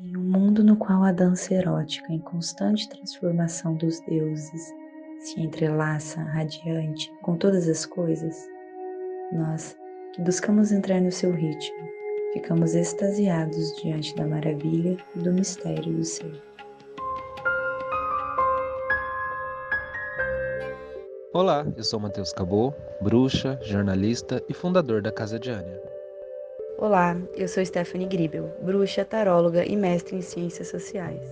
Em um mundo no qual a dança erótica em constante transformação dos deuses se entrelaça radiante com todas as coisas, nós, que buscamos entrar no seu ritmo, ficamos extasiados diante da maravilha e do mistério do ser. Olá, eu sou Matheus Cabot, bruxa, jornalista e fundador da Casa de Ania. Olá, eu sou Stephanie Gribel, bruxa, taróloga e mestre em ciências sociais.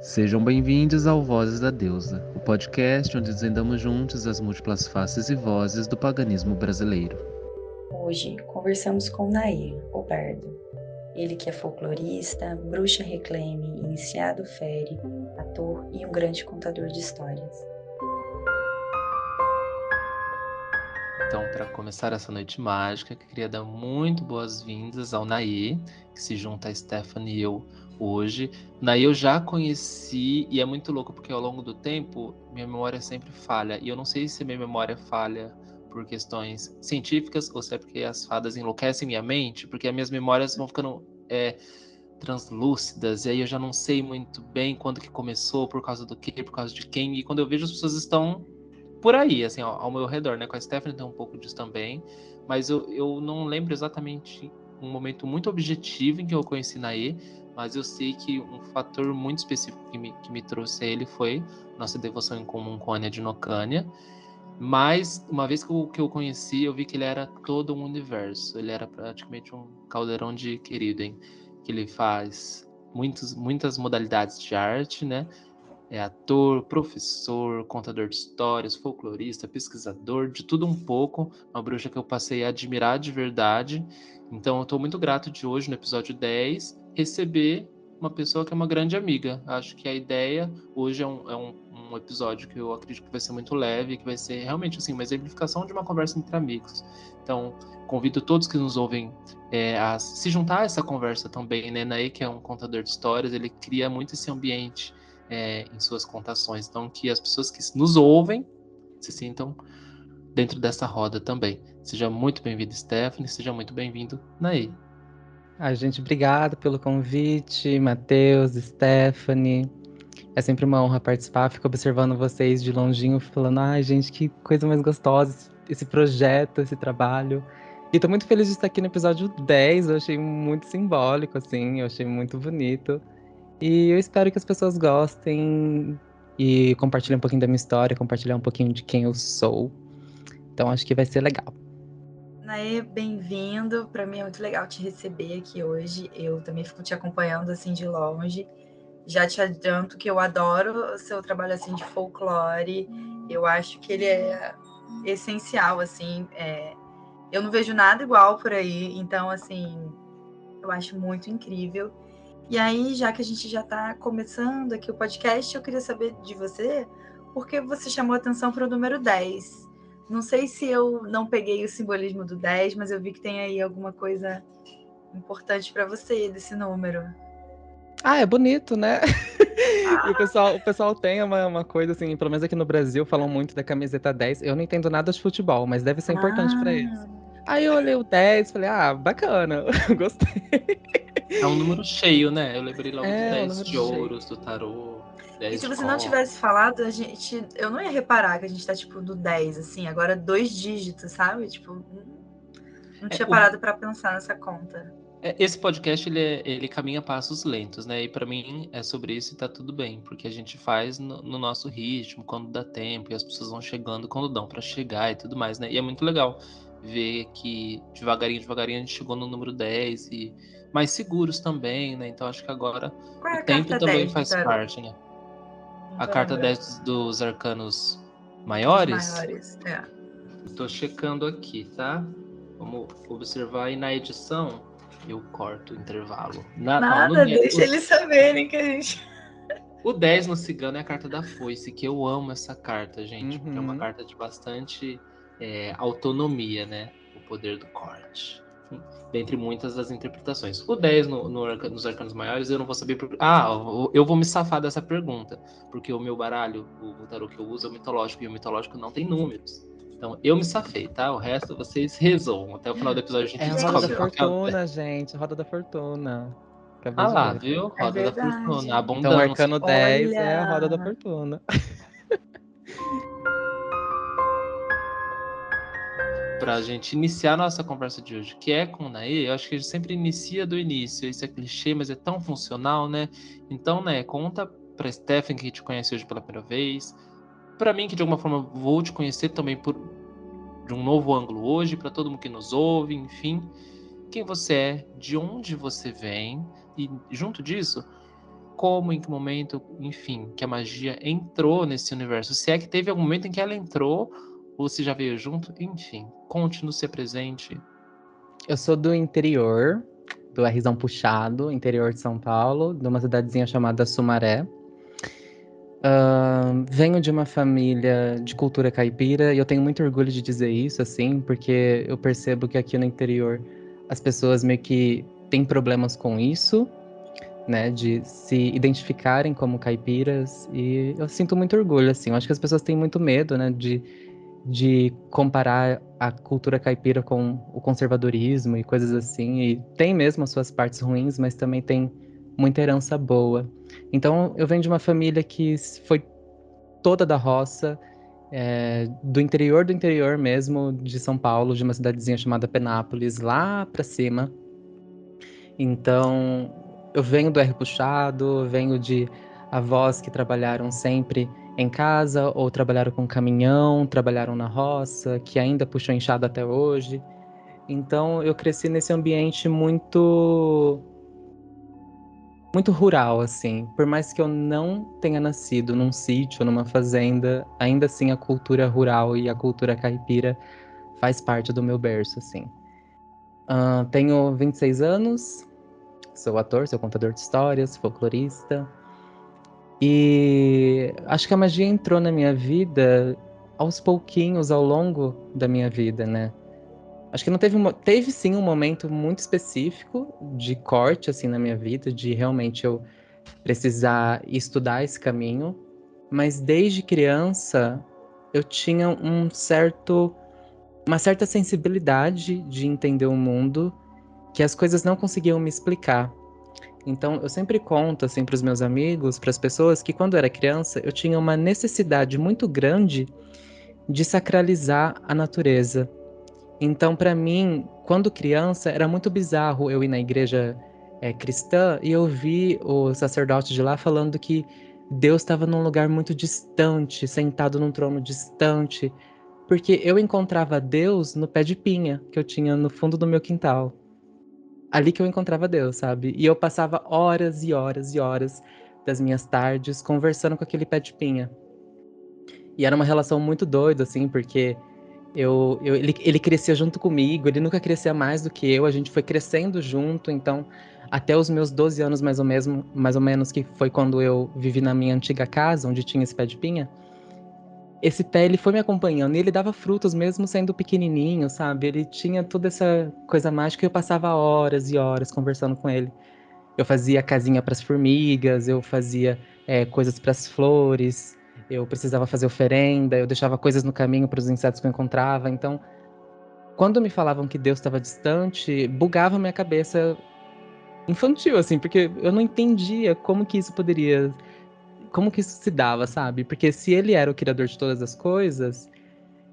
Sejam bem-vindos ao Vozes da Deusa, o podcast onde desvendamos juntos as múltiplas faces e vozes do paganismo brasileiro. Hoje conversamos com Nair, o bardo. Ele que é folclorista, bruxa reclame, iniciado fere, ator e um grande contador de histórias. Então, para começar essa noite mágica, eu queria dar muito boas-vindas ao Nair, que se junta a Stephanie e eu hoje. Nair eu já conheci e é muito louco porque ao longo do tempo minha memória sempre falha. E eu não sei se minha memória falha por questões científicas ou se é porque as fadas enlouquecem minha mente, porque as minhas memórias vão ficando translúcidas, e aí eu já não sei muito bem quando que começou, por causa do quê, por causa de quem, e quando eu vejo as pessoas estão por aí, assim, ao meu redor, né? Com a Stephanie tem um pouco disso também, mas eu não lembro exatamente um momento muito objetivo em que eu conheci Naê, mas eu sei que um fator muito específico que me trouxe a ele foi nossa devoção em comum com a Ania de Nocânia. Mas uma vez que eu conheci, eu vi que ele era todo um universo. Ele era praticamente um caldeirão de querido, hein? Que ele faz muitas modalidades de arte, né? É ator, professor, contador de histórias, folclorista, pesquisador, de tudo um pouco. Uma bruxa que eu passei a admirar de verdade. Então eu estou muito grato de hoje, no episódio 10, receber uma pessoa que é uma grande amiga. Acho que a ideia hoje é um episódio que eu acredito que vai ser muito leve, que vai ser realmente assim, uma exemplificação de uma conversa entre amigos. Então, convido todos que nos ouvem a se juntar a essa conversa também, né? Naê, que é um contador de histórias, ele cria muito esse ambiente em suas contações. Então, que as pessoas que nos ouvem se sintam dentro dessa roda também. Seja muito bem-vindo, Stephanie. Seja muito bem-vindo, Naí. Ai, gente, obrigada pelo convite, Matheus, Stephanie. É sempre uma honra participar. Fico observando vocês de longinho, falando, ai, gente, que coisa mais gostosa esse projeto, esse trabalho. E tô muito feliz de estar aqui no episódio 10. Eu achei muito simbólico, assim, eu achei muito bonito. E eu espero que as pessoas gostem e compartilhem um pouquinho da minha história, compartilhar um pouquinho de quem eu sou. Então acho que vai ser legal. Naê, bem-vindo. Para mim é muito legal te receber aqui hoje. Eu também fico te acompanhando assim de longe. Já te adianto que eu adoro o seu trabalho assim de folclore. Eu acho que ele é essencial assim. Eu não vejo nada igual por aí. Então assim, eu acho muito incrível. E aí, já que a gente já está começando aqui o podcast, eu queria saber de você por que você chamou a atenção para o número 10. Não sei se eu não peguei o simbolismo do 10, mas eu vi que tem aí alguma coisa importante para você desse número. Ah, é bonito, né? E o pessoal tem uma coisa assim, pelo menos aqui no Brasil, falam muito da camiseta 10. Eu não entendo nada de futebol, mas deve ser importante pra eles. Aí eu olhei o 10 e falei, ah, bacana, gostei. É um número cheio, né? Eu lembrei logo do É, um 10 número de cheio. ouros, do tarô, E 10 se de você não copas. tivesse falado, eu não ia reparar que a gente tá tipo do 10, assim, agora 2 dígitos, sabe? Tipo, não tinha parado para pensar nessa conta. Esse podcast ele caminha a passos lentos, né? E para mim é sobre isso e tá tudo bem, porque a gente faz no nosso ritmo, quando dá tempo, e as pessoas vão chegando quando dão para chegar e tudo mais, né? E é muito legal ver que devagarinho a gente chegou no número 10 e mais seguros também, né? Então acho que agora Qual o é a tempo carta também 10 do faz tarô? parte, né? Não A tô carta lembrando. 10 dos arcanos Dos maiores, maiores, tô checando aqui, tá? Vamos observar aí na edição. Eu corto o intervalo. Nada, deixa eles saberem que a gente... O 10 no cigano é a carta da foice, que eu amo essa carta, gente, porque é uma Uhum. carta de bastante autonomia, né? O poder do corte. Dentre muitas das interpretações. O 10 nos arcanos maiores, eu não vou saber. Eu vou me safar dessa pergunta, porque o meu baralho, o tarô que eu uso é o mitológico, e o mitológico não tem números. Então, eu me safei, tá? O resto vocês resolvam. Até o final do episódio a gente É a roda da descobre qual que é o... fortuna, gente, a roda da fortuna. Acabei Ah de lá, ver. viu? É Roda da verdade. fortuna, Então, o abundância. arcano 10 é a roda da Olha! fortuna. Pra gente iniciar a nossa conversa de hoje, que é com o Naê, eu acho que a gente sempre inicia do início. Isso é clichê, mas é tão funcional, né? Então, né, conta pra Stephanie que te conhece hoje pela primeira vez. Pra mim, que de alguma forma vou te conhecer também de um novo ângulo hoje, pra todo mundo que nos ouve, enfim. Quem você é, de onde você vem e, junto disso, como, em que momento, enfim, que a magia entrou nesse universo. Se é que teve algum momento em que ela entrou, ou se já veio junto, enfim, conte-nos, se presente. Eu sou do interior, do Rzão Puxado, interior de São Paulo, de uma cidadezinha chamada Sumaré. Venho de uma família de cultura caipira e eu tenho muito orgulho de dizer isso, assim, porque eu percebo que aqui no interior as pessoas meio que têm problemas com isso, né, de se identificarem como caipiras, e eu sinto muito orgulho, assim. Eu acho que as pessoas têm muito medo, né, de comparar a cultura caipira com o conservadorismo e coisas assim, e tem mesmo as suas partes ruins, mas também tem muita herança boa. Então, eu venho de uma família que foi toda da roça, do interior mesmo, de São Paulo, de uma cidadezinha chamada Penápolis, lá pra cima. Então, eu venho do R puxado, venho de avós que trabalharam sempre em casa, ou trabalharam com caminhão, trabalharam na roça, que ainda puxam enxada até hoje. Então, eu cresci nesse ambiente muito rural, assim. Por mais que eu não tenha nascido num sítio, numa fazenda, ainda assim a cultura rural e a cultura caipira faz parte do meu berço, assim. Tenho 26 anos, sou ator, sou contador de histórias, folclorista. E acho que a magia entrou na minha vida aos pouquinhos, ao longo da minha vida, né? Acho que não teve sim um momento muito específico de corte assim na minha vida, de realmente eu precisar estudar esse caminho, mas desde criança eu tinha uma certa sensibilidade de entender o mundo que as coisas não conseguiam me explicar. Então, eu sempre conto assim para os meus amigos, para as pessoas, que quando eu era criança, eu tinha uma necessidade muito grande de sacralizar a natureza. Então, para mim, quando criança, era muito bizarro eu ir na igreja cristã e ouvir o sacerdote de lá falando que Deus estava num lugar muito distante, sentado num trono distante, porque eu encontrava Deus no pé de pinha que eu tinha no fundo do meu quintal. Ali que eu encontrava Deus, sabe? E eu passava horas e horas e horas das minhas tardes conversando com aquele pé de pinha. E era uma relação muito doida, assim, porque ele crescia junto comigo, ele nunca crescia mais do que eu, a gente foi crescendo junto, então, até os meus 12 anos, mais ou menos, que foi quando eu vivi na minha antiga casa, onde tinha esse pé de pinha, esse pé, ele foi me acompanhando, e ele dava frutos mesmo sendo pequenininho, sabe? Ele tinha toda essa coisa mágica, e eu passava horas e horas conversando com ele. Eu fazia casinha para as formigas, eu fazia coisas para as flores, eu precisava fazer oferenda, eu deixava coisas no caminho para os insetos que eu encontrava. Então, quando me falavam que Deus estava distante, bugava minha cabeça infantil, assim, porque eu não entendia como que isso se dava, sabe? Porque se ele era o criador de todas as coisas,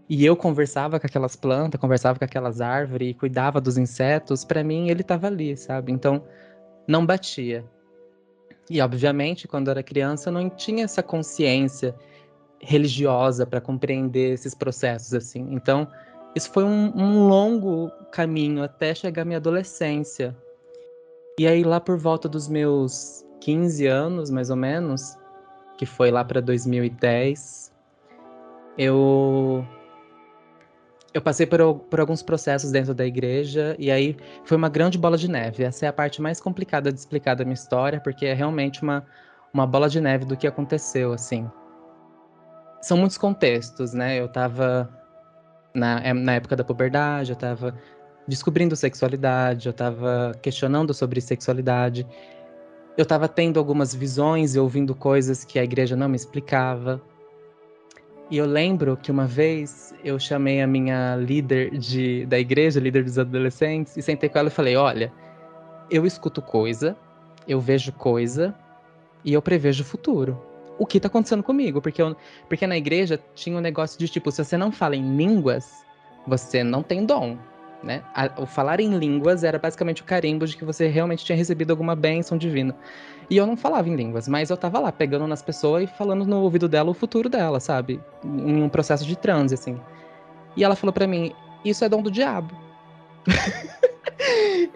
e eu conversava com aquelas plantas, conversava com aquelas árvores, e cuidava dos insetos, para mim ele estava ali, sabe? Então, não batia. E, obviamente, quando eu era criança, eu não tinha essa consciência religiosa para compreender esses processos, assim. Então, isso foi um longo caminho até chegar à minha adolescência. E aí, lá por volta dos meus 15 anos, mais ou menos, que foi lá para 2010, eu eu passei por alguns processos dentro da igreja, e aí foi uma grande bola de neve. Essa é a parte mais complicada de explicar da minha história, porque é realmente uma bola de neve do que aconteceu, assim. São muitos contextos, né? Eu tava na época da puberdade, eu tava descobrindo sexualidade, eu tava questionando sobre sexualidade, eu tava tendo algumas visões e ouvindo coisas que a igreja não me explicava. E eu lembro que uma vez eu chamei a minha líder da igreja, líder dos adolescentes, e sentei com ela e falei: olha, eu escuto coisa, eu vejo coisa e eu prevejo o futuro. O que tá acontecendo comigo? Porque na igreja tinha um negócio de tipo, se você não fala em línguas, você não tem dom, né? O falar em línguas era basicamente o carimbo de que você realmente tinha recebido alguma bênção divina. E eu não falava em línguas, mas eu tava lá pegando nas pessoas e falando no ouvido dela o futuro dela, sabe? Em um processo de transe, assim. E ela falou pra mim: isso é dom do diabo.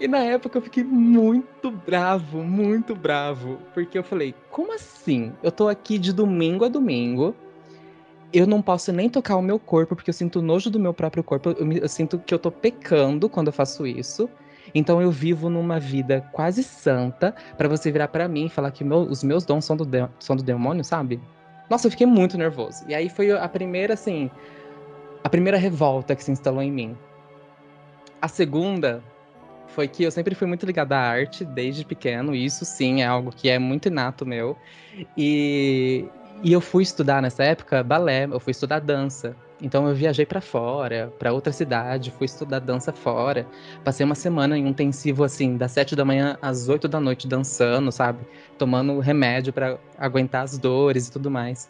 E na época eu fiquei muito bravo, porque eu falei, como assim? Eu tô aqui de domingo a domingo, eu não posso nem tocar o meu corpo, porque eu sinto nojo do meu próprio corpo, eu sinto que eu tô pecando quando eu faço isso. Então eu vivo numa vida quase santa, pra você virar pra mim e falar que os meus dons são do demônio, sabe? Nossa, eu fiquei muito nervoso. E aí foi a primeira, assim, a primeira revolta que se instalou em mim. A segunda foi que eu sempre fui muito ligada à arte desde pequeno, e isso sim é algo que é muito inato meu. E, e eu fui estudar nessa época balé, eu fui estudar dança. Então eu viajei pra fora, pra outra cidade, fui estudar dança fora. Passei uma semana em um intensivo assim, das 7 da manhã às 8 da noite dançando, sabe? Tomando remédio pra aguentar as dores e tudo mais.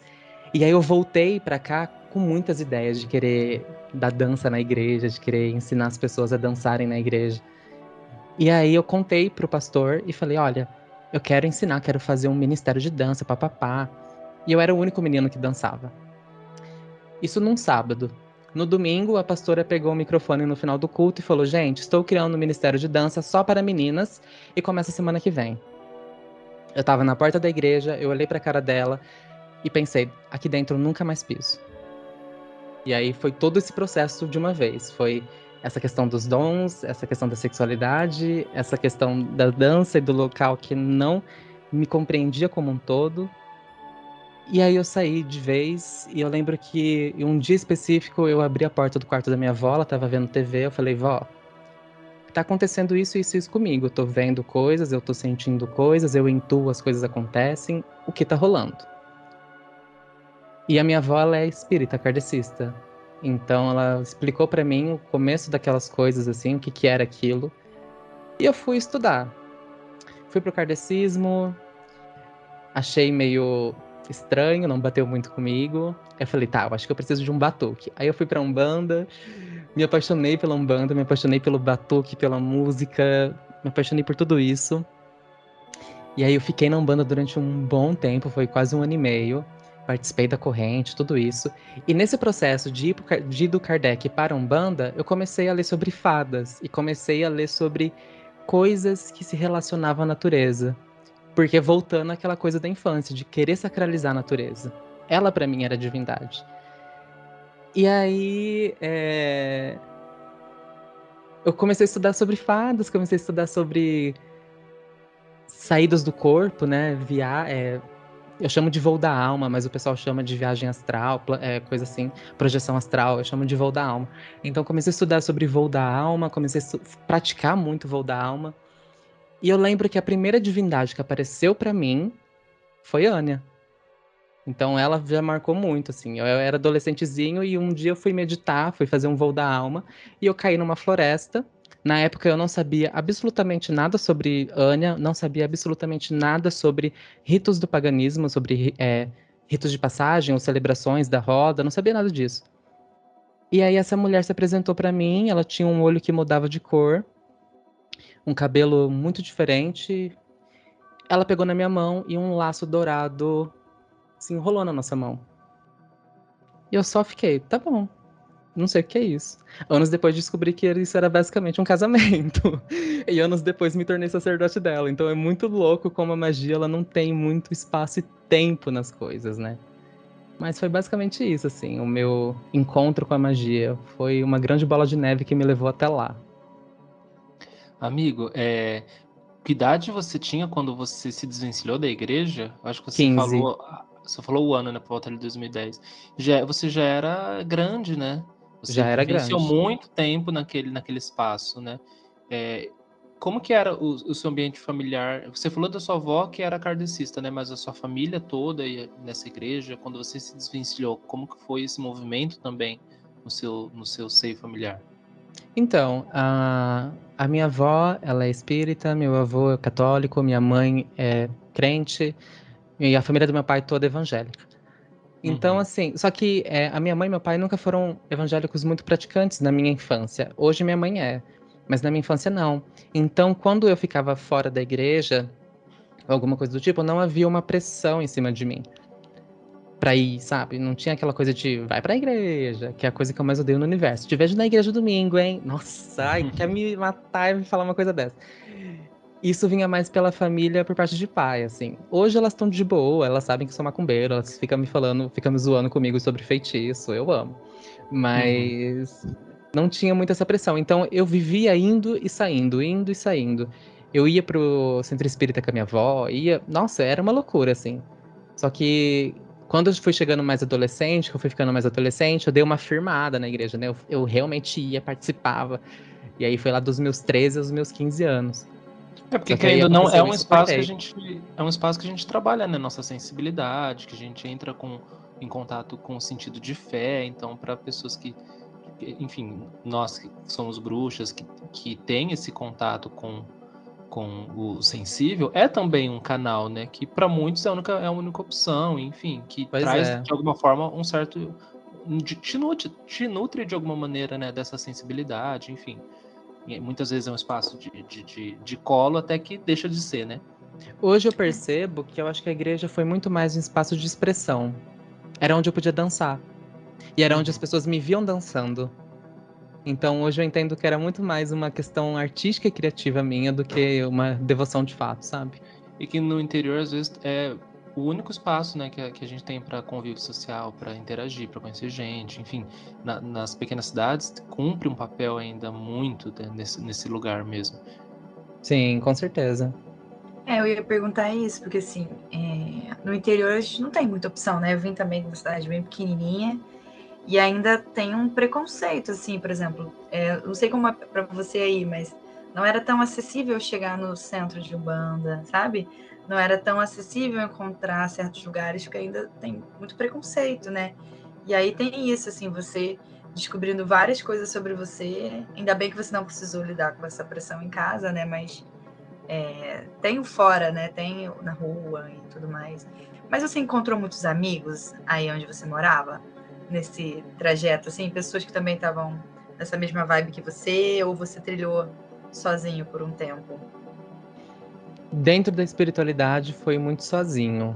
E aí eu voltei pra cá com muitas ideias de querer dar dança na igreja, de querer ensinar as pessoas a dançarem na igreja. E aí eu contei pro pastor e falei, olha, eu quero ensinar, quero fazer um ministério de dança, papapá. E eu era o único menino que dançava. Isso num sábado. No domingo, a pastora pegou o microfone no final do culto e falou, gente, estou criando um ministério de dança só para meninas e começa semana que vem. Eu tava na porta da igreja, eu olhei pra cara dela e pensei, aqui dentro eu nunca mais piso. E aí foi todo esse processo de uma vez. Foi essa questão dos dons, essa questão da sexualidade, essa questão da dança e do local que não me compreendia como um todo. E aí eu saí de vez, e eu lembro que em um dia específico eu abri a porta do quarto da minha avó, ela tava vendo TV, eu falei, vó, tá acontecendo isso comigo. Eu tô vendo coisas, eu tô sentindo coisas, eu intuo as coisas acontecem, o que tá rolando? E a minha avó, ela é espírita, kardecista. Então ela explicou pra mim o começo daquelas coisas, assim, o que que era aquilo. E eu fui estudar. Fui pro kardecismo, achei meio estranho, não bateu muito comigo. Aí eu falei, tá, eu acho que eu preciso de um batuque. Aí eu fui pra Umbanda, me apaixonei pela Umbanda, me apaixonei pelo batuque, pela música, me apaixonei por tudo isso. E aí eu fiquei na Umbanda durante um bom tempo, foi quase 1 ano e meio. Participei da corrente, tudo isso. E nesse processo de ir do Kardec para a Umbanda, eu comecei a ler sobre fadas. E comecei a ler sobre coisas que se relacionavam à natureza. Porque voltando àquela coisa da infância, de querer sacralizar a natureza. Ela para mim era divindade. E aí, eu comecei a estudar sobre fadas, comecei a estudar sobre saídas do corpo, né? Eu chamo de voo da alma, mas o pessoal chama de viagem astral, coisa assim, projeção astral, eu chamo de voo da alma. Então comecei a estudar sobre voo da alma, comecei a praticar muito voo da alma. E eu lembro que a primeira divindade que apareceu pra mim foi Anya. Então ela já marcou muito, assim. Eu era adolescentezinho e um dia eu fui meditar, fui fazer um voo da alma, e eu caí numa floresta. Na época eu não sabia absolutamente nada sobre Anya, não sabia absolutamente nada sobre ritos do paganismo, sobre ritos de passagem ou celebrações da roda, não sabia nada disso. E aí essa mulher se apresentou pra mim, ela tinha um olho que mudava de cor, um cabelo muito diferente. Ela pegou na minha mão e um laço dourado se enrolou na nossa mão. E eu só fiquei, tá bom, não sei o que é isso. Anos depois descobri que isso era basicamente um casamento. E anos depois me tornei sacerdote dela. Então é muito louco como a magia ela não tem muito espaço e tempo nas coisas, né? Mas foi basicamente isso, assim, o meu encontro com a magia. Foi uma grande bola de neve que me levou até lá. Amigo, que idade você tinha quando você se desvencilhou da igreja? Acho que 15. você falou o ano, né, por volta de 2010. Você já era grande, né? Você Já era vivenciou grande. muito tempo naquele espaço, né? É, como que era o seu ambiente familiar? Você falou da sua avó que era kardecista, né? Mas a sua família toda ia nessa igreja, quando você se desvencilhou, como que foi esse movimento também no seu seio familiar? Então, a minha avó, ela é espírita, meu avô é católico, minha mãe é crente, e a família do meu pai toda é evangélica. Então, Uhum. assim, só que a minha mãe e meu pai nunca foram evangélicos muito praticantes na minha infância. Hoje minha mãe é, mas na minha infância não. Então, quando eu ficava fora da igreja, alguma coisa do tipo, não havia uma pressão em cima de mim pra ir, sabe? Não tinha aquela coisa de vai pra igreja, que é a coisa que eu mais odeio no universo. Te vejo na igreja domingo, hein? Nossa, ai, quer me matar e me falar uma coisa dessa. Isso vinha mais pela família por parte de pai, assim. Hoje elas estão de boa, elas sabem que eu sou macumbeiro, elas ficam me falando, ficam me zoando comigo sobre feitiço, eu amo. Uhum. Mas não tinha muita essa pressão. Então eu vivia indo e saindo, indo e saindo. Eu ia pro centro espírita com a minha avó, ia. Nossa, era uma loucura, assim. Só que quando eu fui chegando mais adolescente, que eu fui ficando mais adolescente, eu dei uma firmada na igreja, né? Eu realmente ia, participava. E aí foi lá dos meus 13 aos meus 15 anos. É porque, Só que aí querendo ou não, é aconteceu um isso, eu espaço que a cortei. gente. É um espaço que a gente trabalha, né? Nossa sensibilidade, que a gente entra em contato com o sentido de fé. Então, para pessoas enfim, nós que somos bruxas, que tem esse contato com o sensível, é também um canal, né? Que para muitos é a única opção, enfim, que Pois traz é. de alguma forma um certo. Te nutre de alguma maneira, né? Dessa sensibilidade, enfim. E muitas vezes é um espaço de colo até que deixa de ser, né? Hoje eu percebo que eu acho que a igreja foi muito mais um espaço de expressão. Era onde eu podia dançar. E era onde as Uhum. pessoas me viam dançando. Então hoje eu entendo que era muito mais uma questão artística e criativa minha do que uma devoção de fato, sabe? E que no interior, às vezes, é o único espaço, né, que a gente tem para convívio social, para interagir, para conhecer gente, enfim, nas pequenas cidades cumpre um papel ainda muito, né, nesse lugar mesmo. Sim, com certeza. Eu ia perguntar isso, porque assim, no interior a gente não tem muita opção, né? Eu vim também de uma cidade bem pequenininha e ainda tem um preconceito, assim, por exemplo, não sei como é para você aí, mas não era tão acessível chegar no centro de Umbanda, sabe? Não era tão acessível encontrar certos lugares, porque ainda tem muito preconceito, né? E aí tem isso, assim, você descobrindo várias coisas sobre você, ainda bem que você não precisou lidar com essa pressão em casa, né? Mas tem o fora, né? Tem na rua e tudo mais. Mas você encontrou muitos amigos aí onde você morava? Nesse trajeto, assim? Pessoas que também estavam nessa mesma vibe que você? Ou você trilhou sozinho por um tempo? Dentro da espiritualidade foi muito sozinho.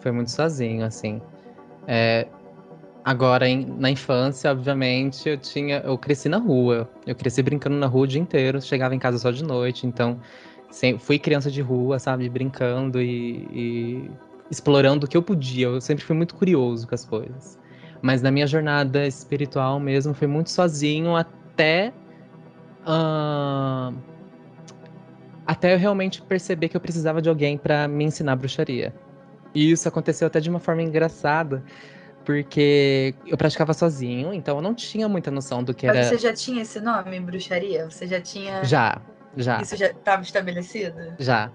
Foi muito sozinho, assim. Agora, na infância, obviamente, eu cresci na rua. Eu cresci brincando na rua o dia inteiro, chegava em casa só de noite, então fui criança de rua, sabe, brincando e explorando o que eu podia. Eu sempre fui muito curioso com as coisas. Mas na minha jornada espiritual mesmo, foi muito sozinho ah, até eu realmente perceber que eu precisava de alguém pra me ensinar bruxaria. E isso aconteceu até de uma forma engraçada, porque eu praticava sozinho, então eu não tinha muita noção do que Mas era. você já tinha esse nome, bruxaria? Você já tinha. Já, já, Isso já estava estabelecido? já.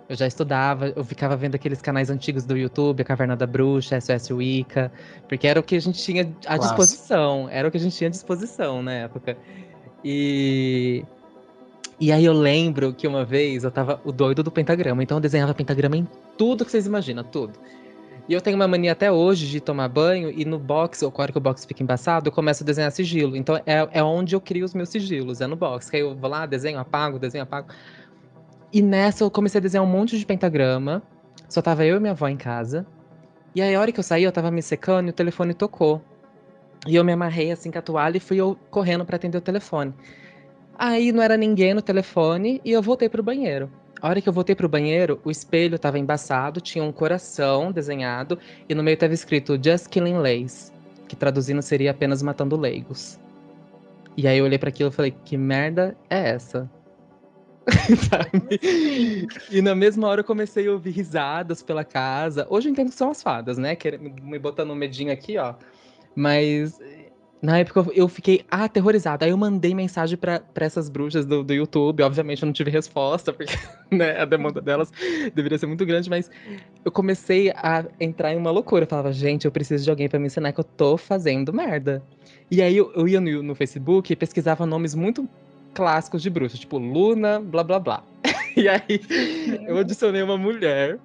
Eu já estudava, eu ficava vendo aqueles canais antigos do YouTube, a Caverna da Bruxa, SOS Wicca, porque era o que a gente tinha à Clássico. disposição, era o que a gente tinha à disposição na época. E, e aí eu lembro que uma vez eu tava o doido do pentagrama, então eu desenhava pentagrama em tudo que vocês imaginam, tudo. E eu tenho uma mania até hoje de tomar banho e no box, ou hora que o box fica embaçado, eu começo a desenhar sigilo. Então é onde eu crio os meus sigilos, é no box. Que aí eu vou lá, desenho, apago, desenho, apago. E nessa eu comecei a desenhar um monte de pentagrama. Só tava eu e minha avó em casa. E aí a hora que eu saí, eu tava me secando e o telefone tocou. E eu me amarrei assim com a toalha e fui eu correndo pra atender o telefone. Aí não era ninguém no telefone e eu voltei pro banheiro. A hora que eu voltei pro banheiro, o espelho tava embaçado, tinha um coração desenhado e no meio tava escrito Just Killing Lays, que traduzindo seria apenas matando leigos. E aí eu olhei pra aquilo e falei, que merda é essa? Sim. Sabe? E na mesma hora eu comecei a ouvir risadas pela casa. Hoje eu entendo que são as fadas, né? Me botando um medinho aqui, ó. Mas Na época eu fiquei aterrorizada. Aí eu mandei mensagem pra essas bruxas do YouTube. Obviamente eu não tive resposta, porque né, a demanda delas deveria ser muito grande, mas eu comecei a entrar em uma loucura. Eu falava, gente, eu preciso de alguém pra me ensinar que eu tô fazendo merda. E aí eu ia no Facebook e pesquisava nomes muito clássicos de bruxa, tipo Luna, blá blá blá. E aí eu adicionei uma mulher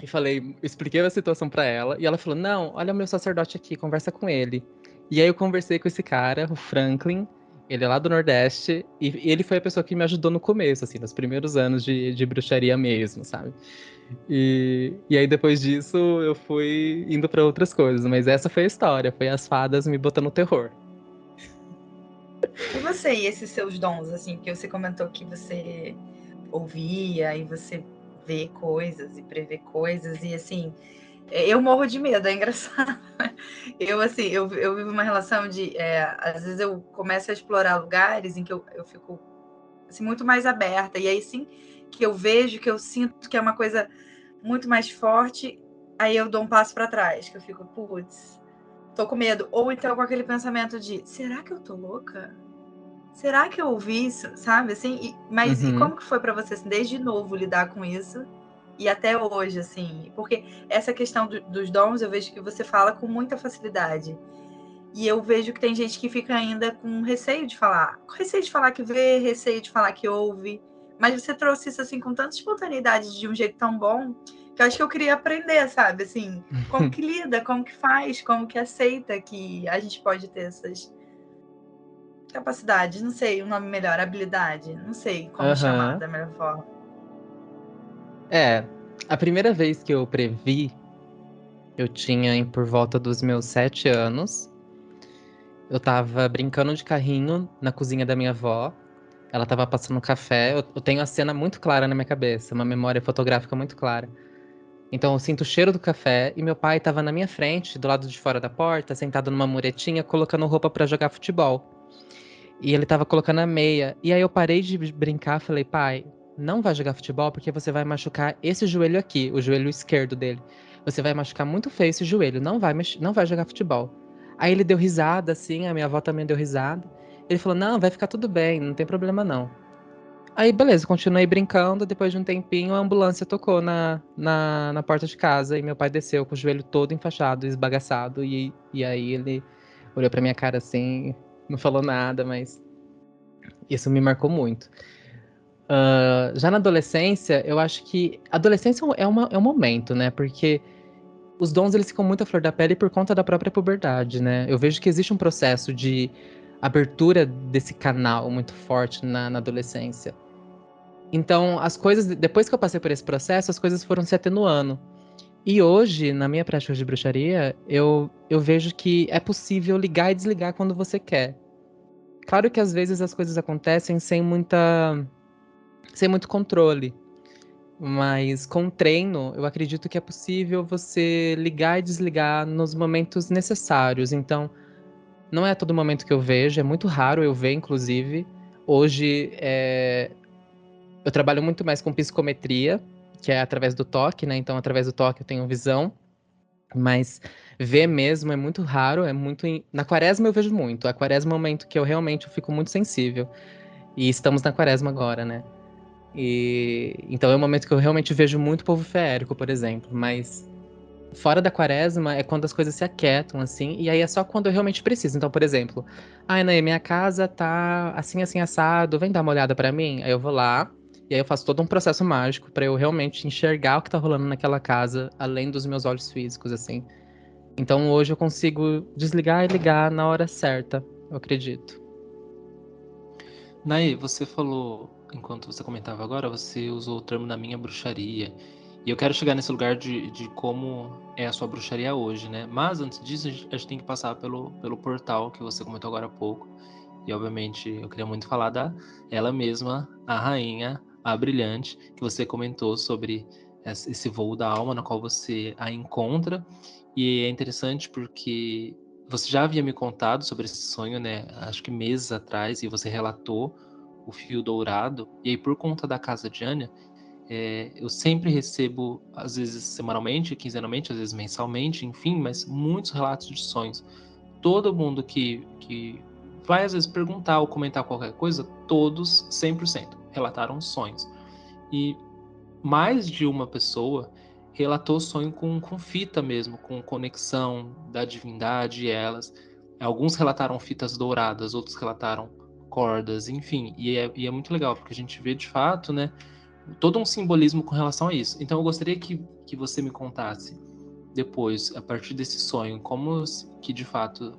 e falei, expliquei a situação pra ela, e ela falou: Não, olha o meu sacerdote aqui, conversa com ele. E aí eu conversei com esse cara, o Franklin, ele é lá do Nordeste, e ele foi a pessoa que me ajudou no começo, assim, nos primeiros anos de bruxaria mesmo, sabe? E aí depois disso eu fui indo pra outras coisas, mas essa foi a história, foi as fadas me botando no terror. E você, e esses seus dons, assim, que você comentou que você ouvia e você vê coisas e prevê coisas, e assim, eu morro de medo, é engraçado. Eu, assim, eu vivo uma relação de. Às vezes eu começo a explorar lugares em que eu fico assim, muito mais aberta, e aí sim que eu vejo, que eu sinto que é uma coisa muito mais forte, aí eu dou um passo para trás, que eu fico, putz, tô com medo. Ou então com aquele pensamento de, será que eu tô louca? Será que eu ouvi isso? Sabe, assim? Mas e Uhum. como que foi para você, assim, desde novo, lidar com isso? E até hoje, assim? Porque essa questão dos dons, eu vejo que você fala com muita facilidade. E eu vejo que tem gente que fica ainda com receio de falar. Com receio de falar que vê, receio de falar que ouve. Mas você trouxe isso, assim, com tanta espontaneidade, de um jeito tão bom, que eu acho que eu queria aprender, sabe? Assim, como que lida, como que faz, como que aceita que a gente pode ter essas capacidades, não sei o nome melhor, habilidade, não sei como chamar Aham. da melhor forma. É, a primeira vez que eu previ, eu tinha por volta dos meus 7 anos. Eu tava brincando de carrinho na cozinha da minha avó. Ela tava passando café. Eu tenho a cena muito clara na minha cabeça, uma memória fotográfica muito clara. Então eu sinto o cheiro do café e meu pai tava na minha frente, do lado de fora da porta, sentado numa muretinha, colocando roupa pra jogar futebol. E ele tava colocando a meia. E aí eu parei de brincar, falei, pai, não vai jogar futebol porque você vai machucar esse joelho aqui, o joelho esquerdo dele. Você vai machucar muito feio esse joelho, não vai jogar futebol. Aí ele deu risada, assim, a minha avó também deu risada. Ele falou, não, vai ficar tudo bem, não tem problema não. Aí, beleza, continuei brincando. Depois de um tempinho, a ambulância tocou na porta de casa e meu pai desceu com o joelho todo enfaixado, esbagaçado. E aí ele olhou pra minha cara assim, não falou nada, mas isso me marcou muito. Já na adolescência, eu acho que. Adolescência é um momento, né? Porque os dons eles ficam muito à flor da pele por conta da própria puberdade, né? Eu vejo que existe um processo de abertura desse canal muito forte na adolescência. Então, as coisas, depois que eu passei por esse processo, as coisas foram se atenuando. E hoje, na minha prática de bruxaria, eu vejo que é possível ligar e desligar quando você quer. Claro que às vezes as coisas acontecem sem muito controle. Mas com treino, eu acredito que é possível você ligar e desligar nos momentos necessários. Então, não é a todo momento que eu vejo, é muito raro eu ver, inclusive. Hoje, eu trabalho muito mais com psicometria, que é através do toque, né? Então, através do toque eu tenho visão, mas ver mesmo é muito raro, é muito. Na quaresma eu vejo muito. A quaresma é um momento que eu realmente fico muito sensível. E estamos na quaresma agora, né? Então é um momento que eu realmente vejo muito povo feérico, por exemplo. Mas fora da quaresma é quando as coisas se aquietam, assim, e aí é só quando eu realmente preciso. Então, por exemplo, ai, Nay, minha casa tá assim, assim, assado, vem dar uma olhada pra mim? Aí eu vou lá, e aí eu faço todo um processo mágico pra eu realmente enxergar o que tá rolando naquela casa, além dos meus olhos físicos, assim. Então hoje eu consigo desligar e ligar na hora certa, eu acredito. Nai, você falou, enquanto você comentava agora, você usou o termo na minha bruxaria. E eu quero chegar nesse lugar de como é a sua bruxaria hoje, né? Mas antes disso, a gente tem que passar pelo portal que você comentou agora há pouco. E obviamente eu queria muito falar da ela mesma, a rainha, a brilhante, que você comentou sobre esse voo da alma na qual você a encontra. E é interessante porque você já havia me contado sobre esse sonho, né? Acho que meses atrás, e você relatou o fio dourado. E aí, por conta da casa de Anya, eu sempre recebo, às vezes semanalmente, quinzenalmente, às vezes mensalmente, enfim, mas muitos relatos de sonhos. todo mundo que vai às vezes perguntar ou comentar qualquer coisa, todos 100% relataram sonhos. E mais de uma pessoa relatou sonho com fita mesmo, com conexão da divindade e elas. Alguns relataram fitas douradas, outros relataram cordas, enfim. E é muito legal, porque a gente vê de fato, né, todo um simbolismo com relação a isso. Então eu gostaria que você me contasse depois, a partir desse sonho, como que de fato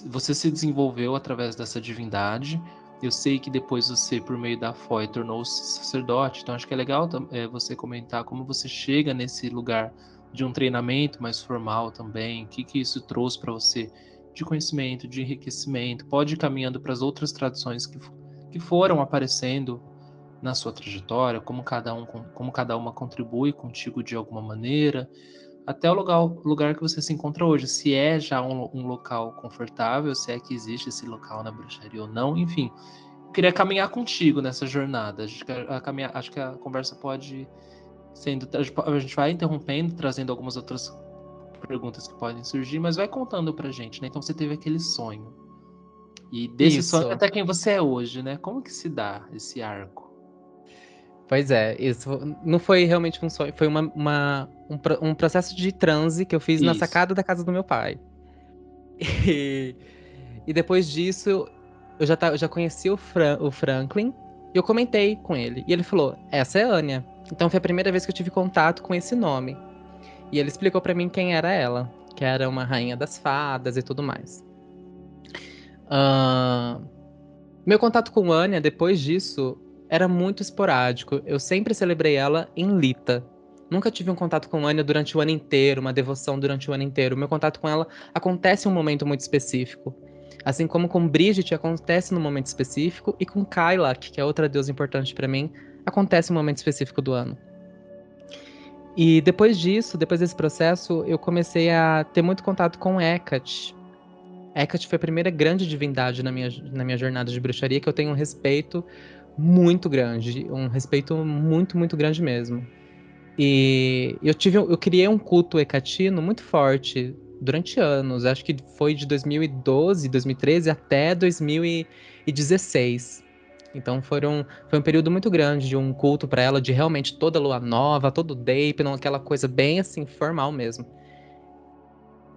você se desenvolveu através dessa divindade. Eu sei que depois você, por meio da FOI, tornou-se sacerdote, então acho que é legal você comentar como você chega nesse lugar de um treinamento mais formal também, o que isso trouxe para você de conhecimento, de enriquecimento, pode ir caminhando para as outras tradições que foram aparecendo na sua trajetória, como cada uma contribui contigo de alguma maneira, até o lugar que você se encontra hoje, se é já um local confortável, se é que existe esse local na bruxaria ou não, enfim. Eu queria caminhar contigo nessa jornada. Acho que a conversa pode sendo. A gente vai interrompendo, trazendo algumas outras perguntas que podem surgir, mas vai contando pra gente, né? Então você teve aquele sonho. E desse sonho Isso. até quem você é hoje, né? Como que se dá esse arco? Pois é, isso não foi realmente um sonho, foi um processo de transe que eu fiz na Isso. sacada da casa do meu pai. E, e depois disso, eu já conheci o Franklin e eu comentei com ele. E ele falou: essa é a Anya. Então foi a primeira vez que eu tive contato com esse nome. E ele explicou pra mim quem era ela, que era uma rainha das fadas e tudo mais. Ahn, Meu contato com Anya, depois disso, era muito esporádico. Eu sempre celebrei ela em Lita. Nunca tive um contato com Anya durante o ano inteiro, uma devoção durante o ano inteiro. Meu contato com ela acontece em um momento muito específico. Assim como com Brigitte acontece num momento específico, e com Kailak, que é outra deusa importante pra mim, acontece em um momento específico do ano. E depois disso, depois desse processo, eu comecei a ter muito contato com Hecate. Hecate foi a primeira grande divindade na minha jornada de bruxaria que eu tenho um respeito muito grande, um respeito muito, muito grande mesmo. E eu criei um culto hecatino muito forte durante anos, acho que foi de 2012, 2013 até 2016. Então foi um período muito grande de um culto para ela, de realmente toda lua nova, todo Deipnon, aquela coisa bem assim, formal mesmo.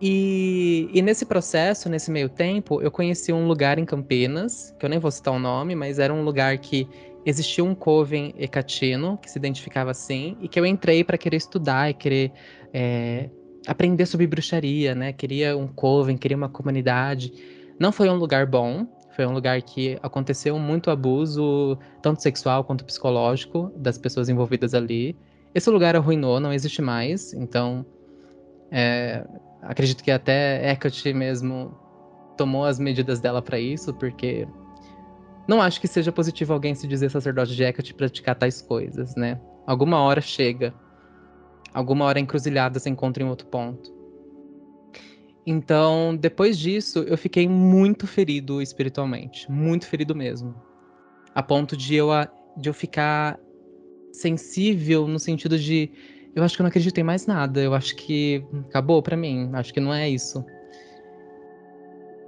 E nesse processo, nesse meio tempo, eu conheci um lugar em Campinas, que eu nem vou citar o nome, mas era um lugar que existia um coven hecatino, que se identificava assim, e que eu entrei para querer estudar e querer aprender sobre bruxaria, né? Queria um coven, queria uma comunidade. Não foi um lugar bom, foi um lugar que aconteceu muito abuso, tanto sexual quanto psicológico, das pessoas envolvidas ali. Esse lugar arruinou, não existe mais, então acredito que até Hecate mesmo tomou as medidas dela pra isso, porque não acho que seja positivo alguém se dizer sacerdote de Hecate e praticar tais coisas, né? Alguma hora chega. Alguma hora a encruzilhada se encontra em outro ponto. Então, depois disso, eu fiquei muito ferido espiritualmente. Muito ferido mesmo. A ponto de eu ficar sensível no sentido de eu acho que eu não acredito em mais nada. Eu acho que acabou pra mim. Acho que não é isso.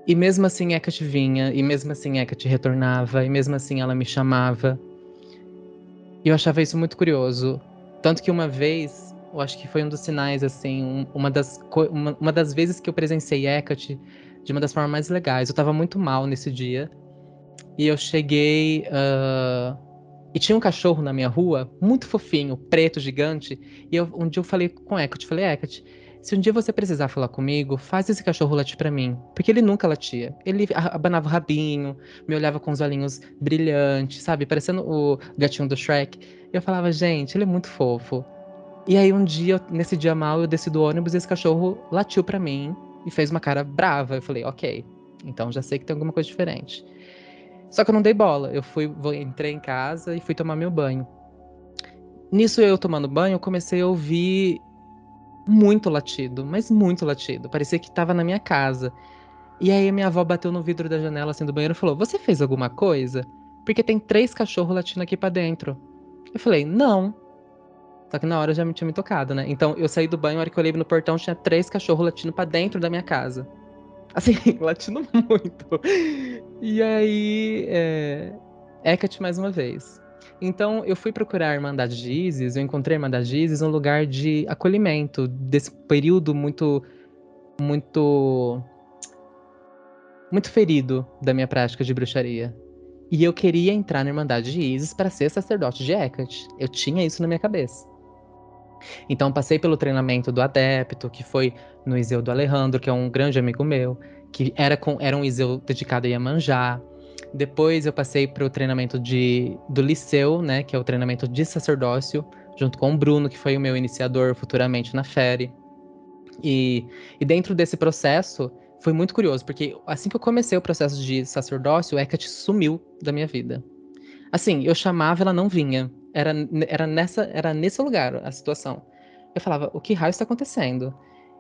E mesmo assim Hecate vinha, e mesmo assim Hecate retornava, e mesmo assim ela me chamava. E eu achava isso muito curioso. Tanto que uma vez, eu acho que foi um dos sinais, assim, uma das vezes que eu presenciei Hecate de uma das formas mais legais. Eu tava muito mal nesse dia. E eu cheguei. E tinha um cachorro na minha rua, muito fofinho, preto, gigante. E um dia eu falei com Hecate, falei, Hecate, se um dia você precisar falar comigo, faz esse cachorro latir pra mim. Porque ele nunca latia. Ele abanava o rabinho, me olhava com os olhinhos brilhantes, sabe? Parecendo o gatinho do Shrek. E eu falava, gente, ele é muito fofo. E aí um dia, nesse dia mal, eu desci do ônibus e esse cachorro latiu pra mim e fez uma cara brava. Eu falei, ok, então já sei que tem alguma coisa diferente. Só que eu não dei bola. Entrei em casa e fui tomar meu banho. Nisso eu tomando banho, eu comecei a ouvir muito latido, mas muito latido. Parecia que tava na minha casa. E aí minha avó bateu no vidro da janela assim do banheiro e falou: "Você fez alguma coisa? Porque tem 3 cachorros latindo aqui pra dentro." Eu falei: "Não." Só que na hora eu já me tinha me tocado, né? Então eu saí do banho, a hora que eu olhei no portão, tinha 3 cachorros latindo pra dentro da minha casa. Assim, latino muito. E aí, Hecate mais uma vez. Então, eu fui procurar a Irmandade de Isis, eu encontrei a Irmandade de Isis um lugar de acolhimento, desse período muito, muito, muito ferido da minha prática de bruxaria. E eu queria entrar na Irmandade de Isis para ser sacerdote de Hecate. Eu tinha isso na minha cabeça. Então, passei pelo treinamento do adepto, que foi no Iseu do Alejandro, que é um grande amigo meu, que era um Iseu dedicado a Iemanjá. Depois eu passei para o treinamento do Liceu, né, que é o treinamento de sacerdócio, junto com o Bruno, que foi o meu iniciador futuramente na FERE. E dentro desse processo, foi muito curioso, porque assim que eu comecei o processo de sacerdócio, o Hecate sumiu da minha vida. Assim, eu chamava, ela não vinha. Era nesse lugar a situação. Eu falava, o que raio está acontecendo?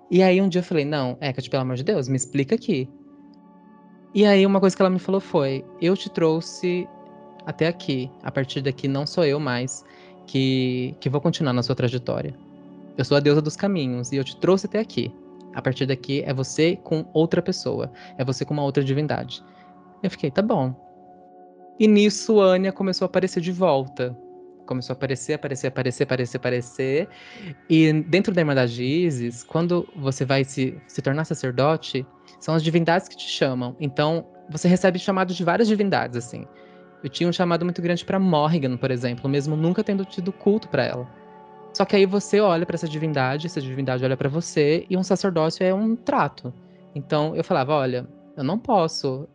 E aí um dia eu falei, não, Hecate, pelo amor de Deus, me explica aqui. E aí uma coisa que ela me falou foi, eu te trouxe até aqui. A partir daqui não sou eu mais que vou continuar na sua trajetória. Eu sou a deusa dos caminhos e eu te trouxe até aqui. A partir daqui é você com outra pessoa. É você com uma outra divindade. Eu fiquei, tá bom. E nisso, Anya começou a aparecer de volta. Começou a aparecer. E dentro da Irmandade de Isis, quando você vai se tornar sacerdote, são as divindades que te chamam. Então, você recebe chamados de várias divindades, assim. Eu tinha um chamado muito grande para Morrigan, por exemplo, mesmo nunca tendo tido culto para ela. Só que aí você olha para essa divindade olha para você, e um sacerdócio é um trato. Então, eu falava, olha, eu não posso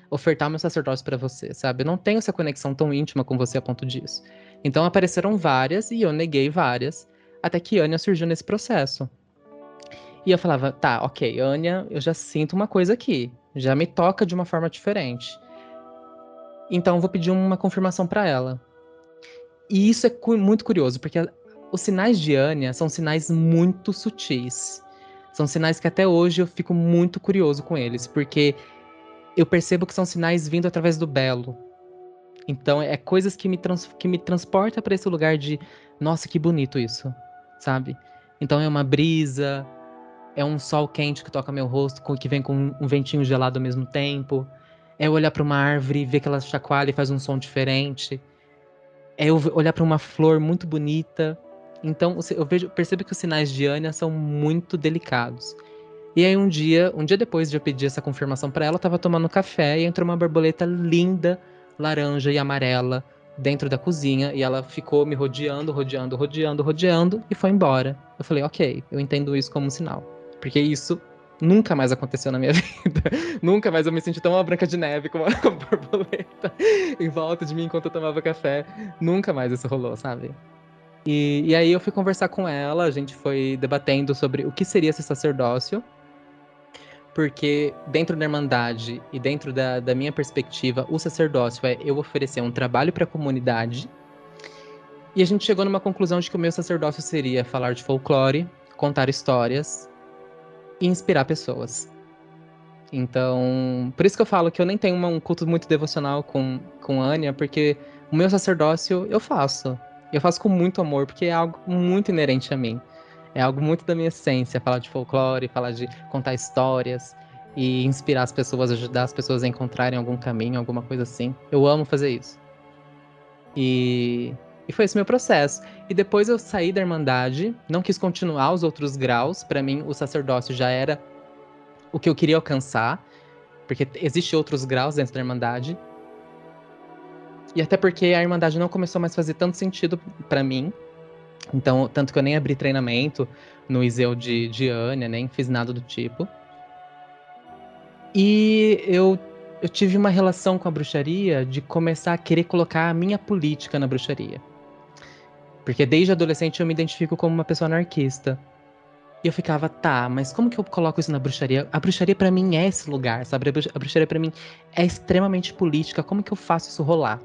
ofertar meu sacerdócio para você, sabe? Eu não tenho essa conexão tão íntima com você a ponto disso. Então apareceram várias e eu neguei várias, até que Anya surgiu nesse processo. E eu falava, tá, ok, Anya, eu já sinto uma coisa aqui, já me toca de uma forma diferente. Então eu vou pedir uma confirmação para ela. E isso é muito curioso, porque os sinais de Anya são sinais muito sutis. São sinais que até hoje eu fico muito curioso com eles, porque eu percebo que são sinais vindo através do belo. Então, é coisas que me transporta para esse lugar de, nossa, que bonito isso, sabe? Então, é uma brisa, é um sol quente que toca meu rosto, que vem com um ventinho gelado ao mesmo tempo. É eu olhar para uma árvore, ver que ela chacoalha e faz um som diferente. É eu olhar para uma flor muito bonita. Então, percebo que os sinais de Anya são muito delicados. E aí um dia depois de eu pedir essa confirmação para ela, eu tava tomando café e entrou uma borboleta linda, laranja e amarela, dentro da cozinha, e ela ficou me rodeando e foi embora. Eu falei, ok, eu entendo isso como um sinal. Porque isso nunca mais aconteceu na minha vida. Nunca mais eu me senti tão uma Branca de Neve com uma borboleta em volta de mim enquanto eu tomava café. Nunca mais isso rolou, sabe? E aí eu fui conversar com ela, a gente foi debatendo sobre o que seria esse sacerdócio. Porque dentro da Irmandade e dentro da minha perspectiva, o sacerdócio é eu oferecer um trabalho para a comunidade. E a gente chegou numa conclusão de que o meu sacerdócio seria falar de folclore, contar histórias e inspirar pessoas. Então, por isso que eu falo que eu nem tenho um culto muito devocional com Anya, porque o meu sacerdócio eu faço. Eu faço com muito amor, porque é algo muito inerente a mim. É algo muito da minha essência, falar de folclore, falar de contar histórias e inspirar as pessoas, ajudar as pessoas a encontrarem algum caminho, alguma coisa assim. Eu amo fazer isso. E foi esse meu processo. E depois eu saí da Irmandade, não quis continuar os outros graus. Para mim, o sacerdócio já era o que eu queria alcançar, porque existem outros graus dentro da Irmandade. E até porque a Irmandade não começou mais a fazer tanto sentido para mim. Então, tanto que eu nem abri treinamento no Iseu de Anya, nem fiz nada do tipo. E eu tive uma relação com a bruxaria de começar a querer colocar a minha política na bruxaria. Porque desde adolescente eu me identifico como uma pessoa anarquista. E eu ficava, tá, mas como que eu coloco isso na bruxaria? A bruxaria pra mim é esse lugar, sabe? A bruxaria pra mim é extremamente política. Como que eu faço isso rolar?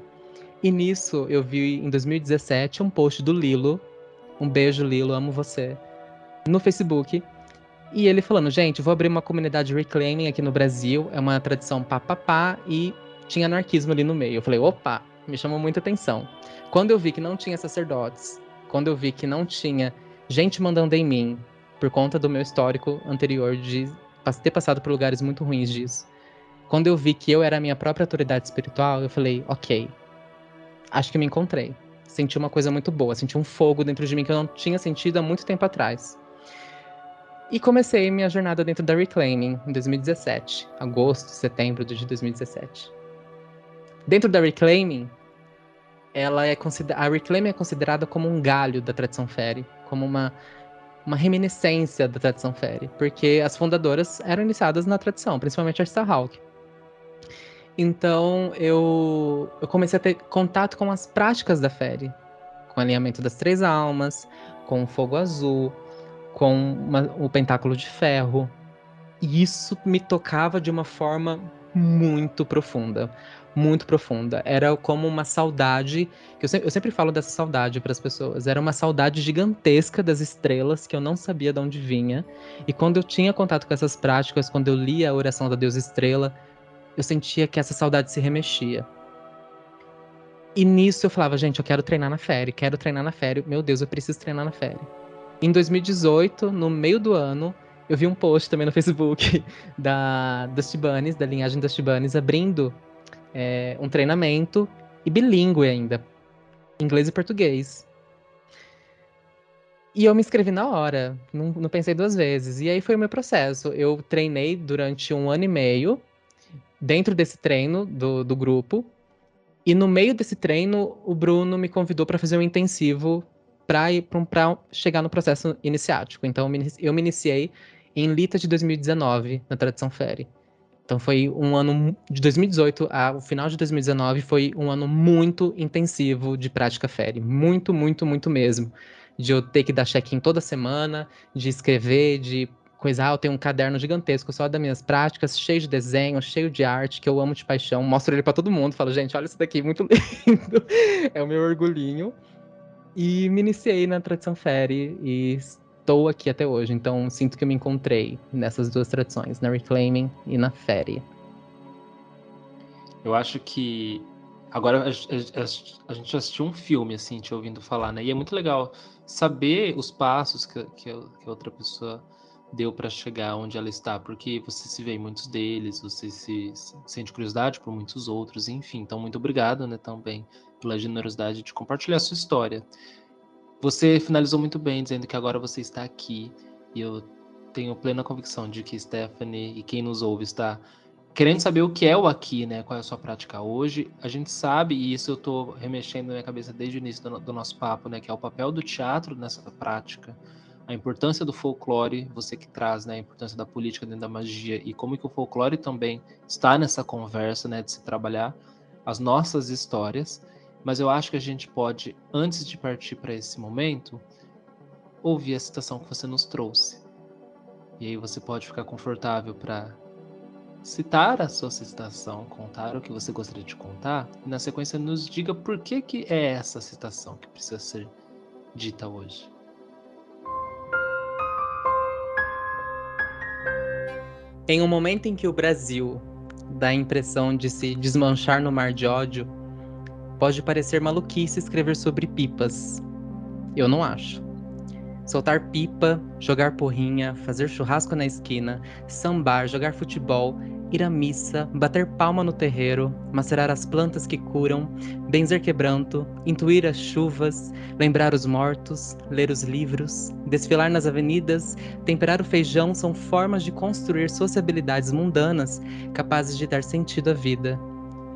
E nisso eu vi em 2017 um post do Lilo. Um beijo, Lilo, amo você. No Facebook. E ele falando, gente, vou abrir uma comunidade Reclaiming aqui no Brasil. É uma tradição papapá e tinha anarquismo ali no meio. Eu falei, opa, me chamou muita atenção. Quando eu vi que não tinha sacerdotes, quando eu vi que não tinha gente mandando em mim, por conta do meu histórico anterior de ter passado por lugares muito ruins disso. Quando eu vi que eu era a minha própria autoridade espiritual, eu falei, ok, acho que me encontrei. Senti uma coisa muito boa, senti um fogo dentro de mim que eu não tinha sentido há muito tempo atrás. E comecei minha jornada dentro da Reclaiming em 2017, agosto, setembro de 2017. Dentro da Reclaiming, a Reclaiming é considerada como um galho da tradição Feri, como uma reminiscência da tradição Feri, porque as fundadoras eram iniciadas na tradição, principalmente a Starhawk. Então eu comecei a ter contato com as práticas da Feri, com o alinhamento das 3 almas, com o fogo azul, com o pentáculo de ferro. E isso me tocava de uma forma muito profunda. Muito profunda. Era como uma saudade. Eu sempre falo dessa saudade para as pessoas. Era uma saudade gigantesca das estrelas que eu não sabia de onde vinha. E quando eu tinha contato com essas práticas, quando eu lia a oração da deusa estrela, eu sentia que essa saudade se remexia. E nisso eu falava, gente, eu quero treinar na Feri, quero treinar na Feri. Meu Deus, eu preciso treinar na Feri. Em 2018, no meio do ano, eu vi um post também no Facebook das Tibanes, da linhagem das Tibanes, abrindo um treinamento, e bilíngue ainda, inglês e português. E eu me inscrevi na hora, não pensei 2 vezes. E aí foi o meu processo. Eu treinei durante 1 ano e meio, dentro desse treino do grupo. E no meio desse treino, o Bruno me convidou para fazer um intensivo para chegar no processo iniciático. Então eu me iniciei em Lita de 2019, na tradição Feri. Então foi um ano de 2018 ao final de 2019, foi um ano muito intensivo de prática Feri. Muito, muito, muito mesmo. De eu ter que dar check-in toda semana, de escrever, de coisar. Eu tenho um caderno gigantesco só das minhas práticas, cheio de desenho, cheio de arte, que eu amo de paixão. Mostro ele pra todo mundo, falo, gente, olha isso daqui, muito lindo. É o meu orgulhinho. E me iniciei na tradição Feri e estou aqui até hoje. Então sinto que eu me encontrei nessas 2 tradições, na Reclaiming e na Feri. Eu acho que agora a gente assistiu um filme, assim, te ouvindo falar, né? E é muito legal saber os passos que a outra pessoa deu para chegar onde ela está, porque você se vê em muitos deles, você se sente curiosidade por muitos outros, enfim. Então, muito obrigado, né, também, pela generosidade de compartilhar a sua história. Você finalizou muito bem, dizendo que agora você está aqui, e eu tenho plena convicção de que Stephanie e quem nos ouve está querendo saber o que é o aqui, né? Qual é a sua prática hoje. A gente sabe, e isso eu tô remexendo na minha cabeça desde o início do nosso papo, né? Que é o papel do teatro nessa prática, a importância do folclore, você que traz, né? A importância da política dentro da magia e como que o folclore também está nessa conversa, né? De se trabalhar as nossas histórias. Mas eu acho que a gente pode, antes de partir para esse momento, ouvir a citação que você nos trouxe. E aí você pode ficar confortável para citar a sua citação, contar o que você gostaria de contar, e na sequência nos diga por que é essa citação que precisa ser dita hoje. Em um momento em que o Brasil dá a impressão de se desmanchar no mar de ódio, pode parecer maluquice escrever sobre pipas. Eu não acho. Soltar pipa, jogar porrinha, fazer churrasco na esquina, sambar, jogar futebol, ir à missa, bater palma no terreiro, macerar as plantas que curam, benzer quebranto, intuir as chuvas, lembrar os mortos, ler os livros, desfilar nas avenidas, temperar o feijão são formas de construir sociabilidades mundanas capazes de dar sentido à vida,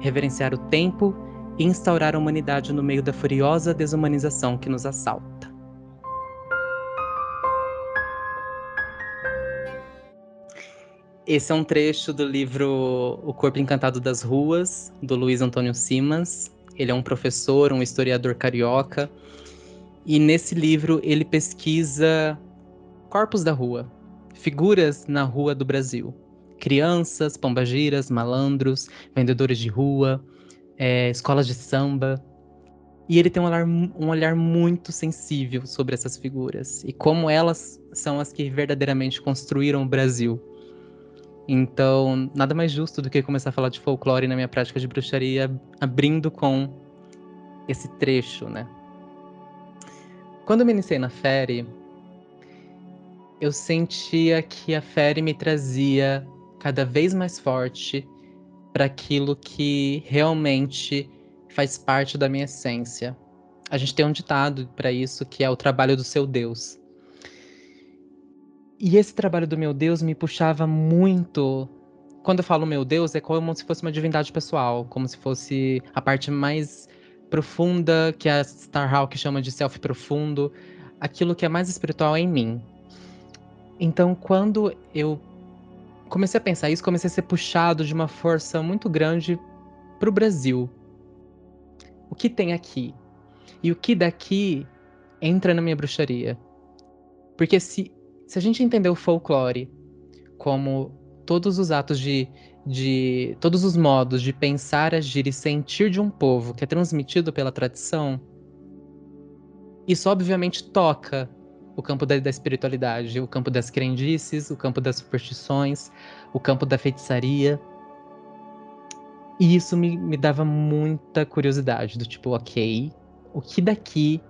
reverenciar o tempo e instaurar a humanidade no meio da furiosa desumanização que nos assalta. Esse é um trecho do livro O Corpo Encantado das Ruas, do Luiz Antônio Simas. Ele é um professor, um historiador carioca. E nesse livro ele pesquisa corpos da rua, figuras na rua do Brasil. Crianças, pombagiras, malandros, vendedores de rua, escolas de samba. E ele tem um olhar muito sensível sobre essas figuras e como elas são as que verdadeiramente construíram o Brasil. Então, nada mais justo do que começar a falar de folclore na minha prática de bruxaria, abrindo com esse trecho, né? Quando eu me iniciei na Feri, eu sentia que a Fairy me trazia cada vez mais forte para aquilo que realmente faz parte da minha essência. A gente tem um ditado para isso, que é o trabalho do seu Deus. E esse trabalho do meu Deus me puxava muito. Quando eu falo meu Deus, é como se fosse uma divindade pessoal, como se fosse a parte mais profunda, que a Starhawk chama de self profundo, aquilo que é mais espiritual em mim. Então, quando eu comecei a pensar isso, comecei a ser puxado de uma força muito grande para o Brasil. O que tem aqui? E o que daqui entra na minha bruxaria? Porque se a gente entender o folclore como todos os atos de todos os modos de pensar, agir e sentir de um povo que é transmitido pela tradição, isso obviamente toca o campo da espiritualidade, o campo das crendices, o campo das superstições, o campo da feitiçaria. E isso me dava muita curiosidade, do tipo, ok, o que daqui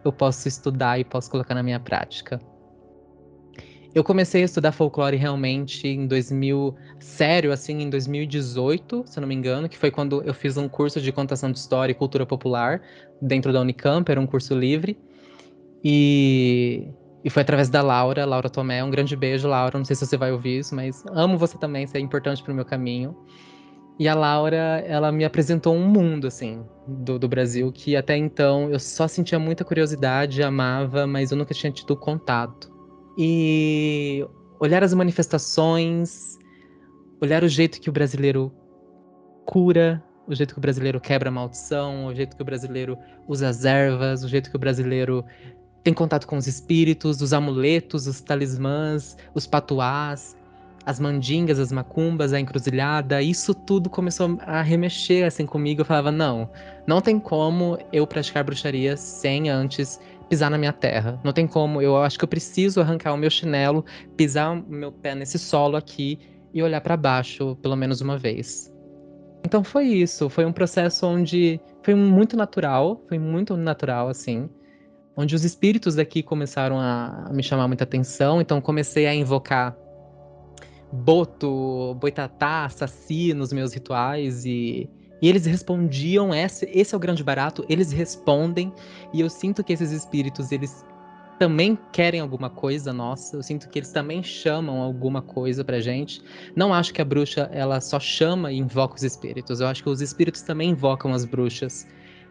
eu posso estudar e posso colocar na minha prática? Eu comecei a estudar folclore realmente em 2000, sério, assim, em 2018, se eu não me engano, que foi quando eu fiz um curso de contação de história e cultura popular dentro da Unicamp, era um curso livre. E foi através da Laura Tomé. Um grande beijo, Laura. Não sei se você vai ouvir isso, mas amo você também, você é importante pro meu caminho. E a Laura, ela me apresentou um mundo, assim, do Brasil, que até então eu só sentia muita curiosidade, amava, mas eu nunca tinha tido contato. E olhar as manifestações, olhar o jeito que o brasileiro cura, o jeito que o brasileiro quebra a maldição, o jeito que o brasileiro usa as ervas, o jeito que o brasileiro tem contato com os espíritos, os amuletos, os talismãs, os patuás, as mandingas, as macumbas, a encruzilhada, isso tudo começou a remexer assim comigo. Eu falava, não tem como eu praticar bruxaria sem antes pisar na minha terra. Não tem como, eu acho que eu preciso arrancar o meu chinelo, pisar o meu pé nesse solo aqui e olhar para baixo pelo menos uma vez. Então foi isso, foi um processo onde foi muito natural assim, onde os espíritos daqui começaram a me chamar muita atenção, então comecei a invocar Boto, Boitatá, Saci nos meus rituais e eles respondiam, esse é o grande barato, eles respondem, e eu sinto que esses espíritos, eles também querem alguma coisa nossa, eu sinto que eles também chamam alguma coisa pra gente. Não acho que a bruxa, ela só chama e invoca os espíritos, eu acho que os espíritos também invocam as bruxas,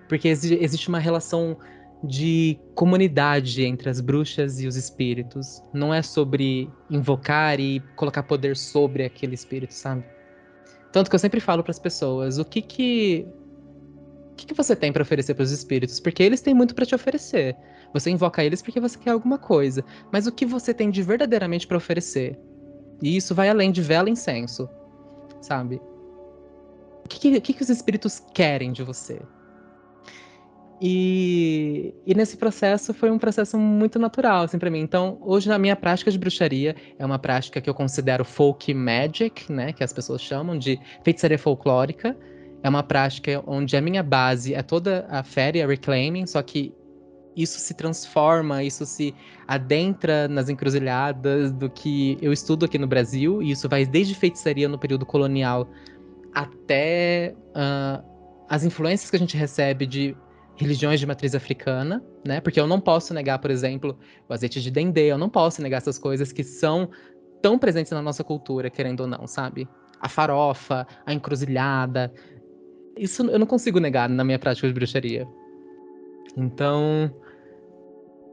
porque existe uma relação de comunidade entre as bruxas e os espíritos. Não é sobre invocar e colocar poder sobre aquele espírito, sabe? Tanto que eu sempre falo para as pessoas, o que você tem para oferecer para os espíritos? Porque eles têm muito para te oferecer. Você invoca eles porque você quer alguma coisa, mas o que você tem de verdadeiramente para oferecer? E isso vai além de vela e incenso, sabe? O que os espíritos querem de você? E nesse processo foi um processo muito natural, assim, para mim. Então, hoje na minha prática de bruxaria, é uma prática que eu considero folk magic, né, que as pessoas chamam de feitiçaria folclórica. É uma prática onde a minha base é toda a fairy, a reclaiming, só que isso se transforma, isso se adentra nas encruzilhadas do que eu estudo aqui no Brasil, e isso vai desde feitiçaria no período colonial até as influências que a gente recebe de religiões de matriz africana, né? Porque eu não posso negar, por exemplo, o azeite de dendê, eu não posso negar essas coisas que são tão presentes na nossa cultura, querendo ou não, sabe? A farofa, a encruzilhada, isso eu não consigo negar na minha prática de bruxaria. Então,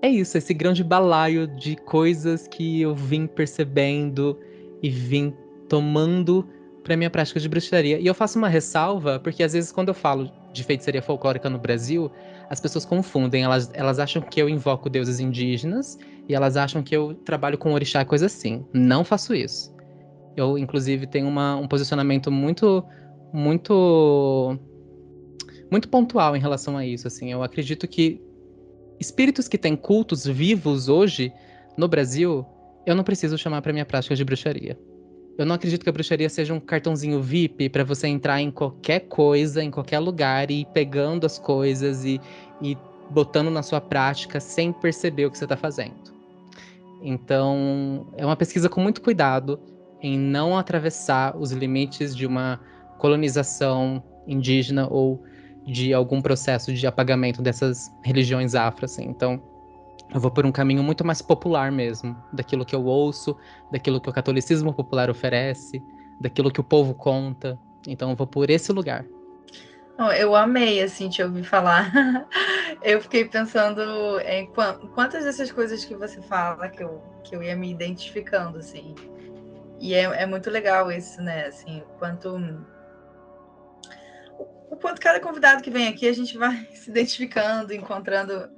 é isso, esse grande balaio de coisas que eu vim percebendo e vim tomando para minha prática de bruxaria. E eu faço uma ressalva, porque às vezes quando eu falo de feitiçaria folclórica no Brasil, as pessoas confundem, elas acham que eu invoco deuses indígenas e elas acham que eu trabalho com orixá, coisa assim. Não faço isso. Eu, inclusive, tenho um posicionamento muito, muito pontual em relação a isso, assim. Eu acredito que espíritos que têm cultos vivos hoje no Brasil, eu não preciso chamar para minha prática de bruxaria. Eu não acredito que a bruxaria seja um cartãozinho VIP para você entrar em qualquer coisa, em qualquer lugar e ir pegando as coisas e botando na sua prática sem perceber o que você está fazendo. Então, é uma pesquisa com muito cuidado em não atravessar os limites de uma colonização indígena ou de algum processo de apagamento dessas religiões afro, assim. Então, eu vou por um caminho muito mais popular mesmo, daquilo que eu ouço, daquilo que o catolicismo popular oferece, daquilo que o povo conta. Então, eu vou por esse lugar. Eu amei, assim, te ouvir falar. Eu fiquei pensando em quantas dessas coisas que você fala que eu ia me identificando, assim. E é muito legal isso, né? Assim, o quanto cada convidado que vem aqui a gente vai se identificando, encontrando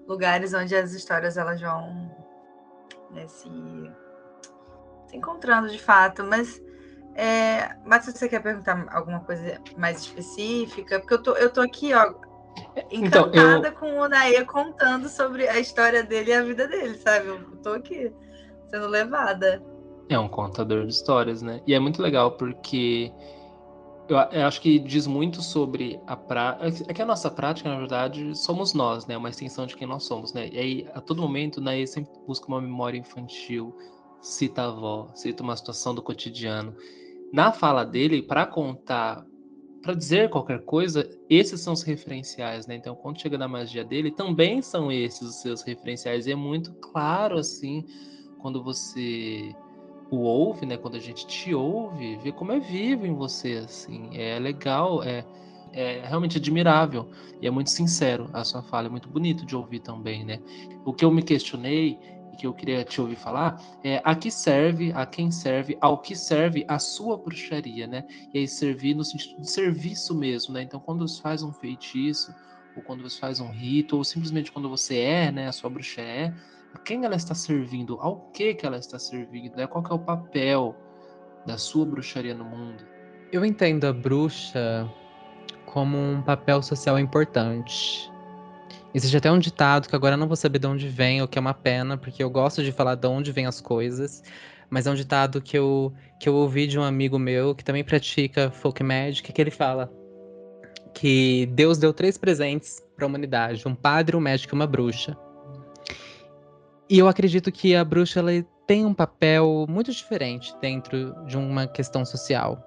lugares onde as histórias elas vão, né, se encontrando de fato. Mas se você quer perguntar alguma coisa mais específica, porque eu tô aqui, ó, Então, encantada com o Onaê contando sobre a história dele e a vida dele, sabe? Eu tô aqui sendo levada. é um contador de histórias, né? E é muito legal porque eu acho que diz muito sobre a prática. É que a nossa prática, na verdade, somos nós, né? Uma extensão de quem nós somos, né? E aí, a todo momento, Naê sempre busca uma memória infantil, cita a avó, cita uma situação do cotidiano. Na fala dele, para contar, para dizer qualquer coisa, esses são os referenciais, né? Então, quando chega na magia dele, também são esses os seus referenciais. E é muito claro, assim, quando você o ouve, né? Quando a gente te ouve, vê como é vivo em você, assim. É legal, é realmente admirável. E é muito sincero a sua fala, é muito bonito de ouvir também, né? O que eu me questionei e que eu queria te ouvir falar é a que serve, a quem serve, ao que serve a sua bruxaria, né? E aí servir no sentido de serviço mesmo, né? Então, quando você faz um feitiço, ou quando você faz um rito, ou simplesmente quando você né? A sua bruxa a quem ela está servindo, ao que ela está servindo, né? Qual que é o papel da sua bruxaria no mundo? Eu entendo a bruxa como um papel social importante. Existe até um ditado que agora eu não vou saber de onde vem, o que é uma pena, porque eu gosto de falar de onde vêm as coisas, mas é um ditado que eu ouvi de um amigo meu que também pratica folk magic, que ele fala que Deus deu 3 presentes para a humanidade: um padre, um médico e uma bruxa. E eu acredito que a bruxa ela tem um papel muito diferente dentro de uma questão social.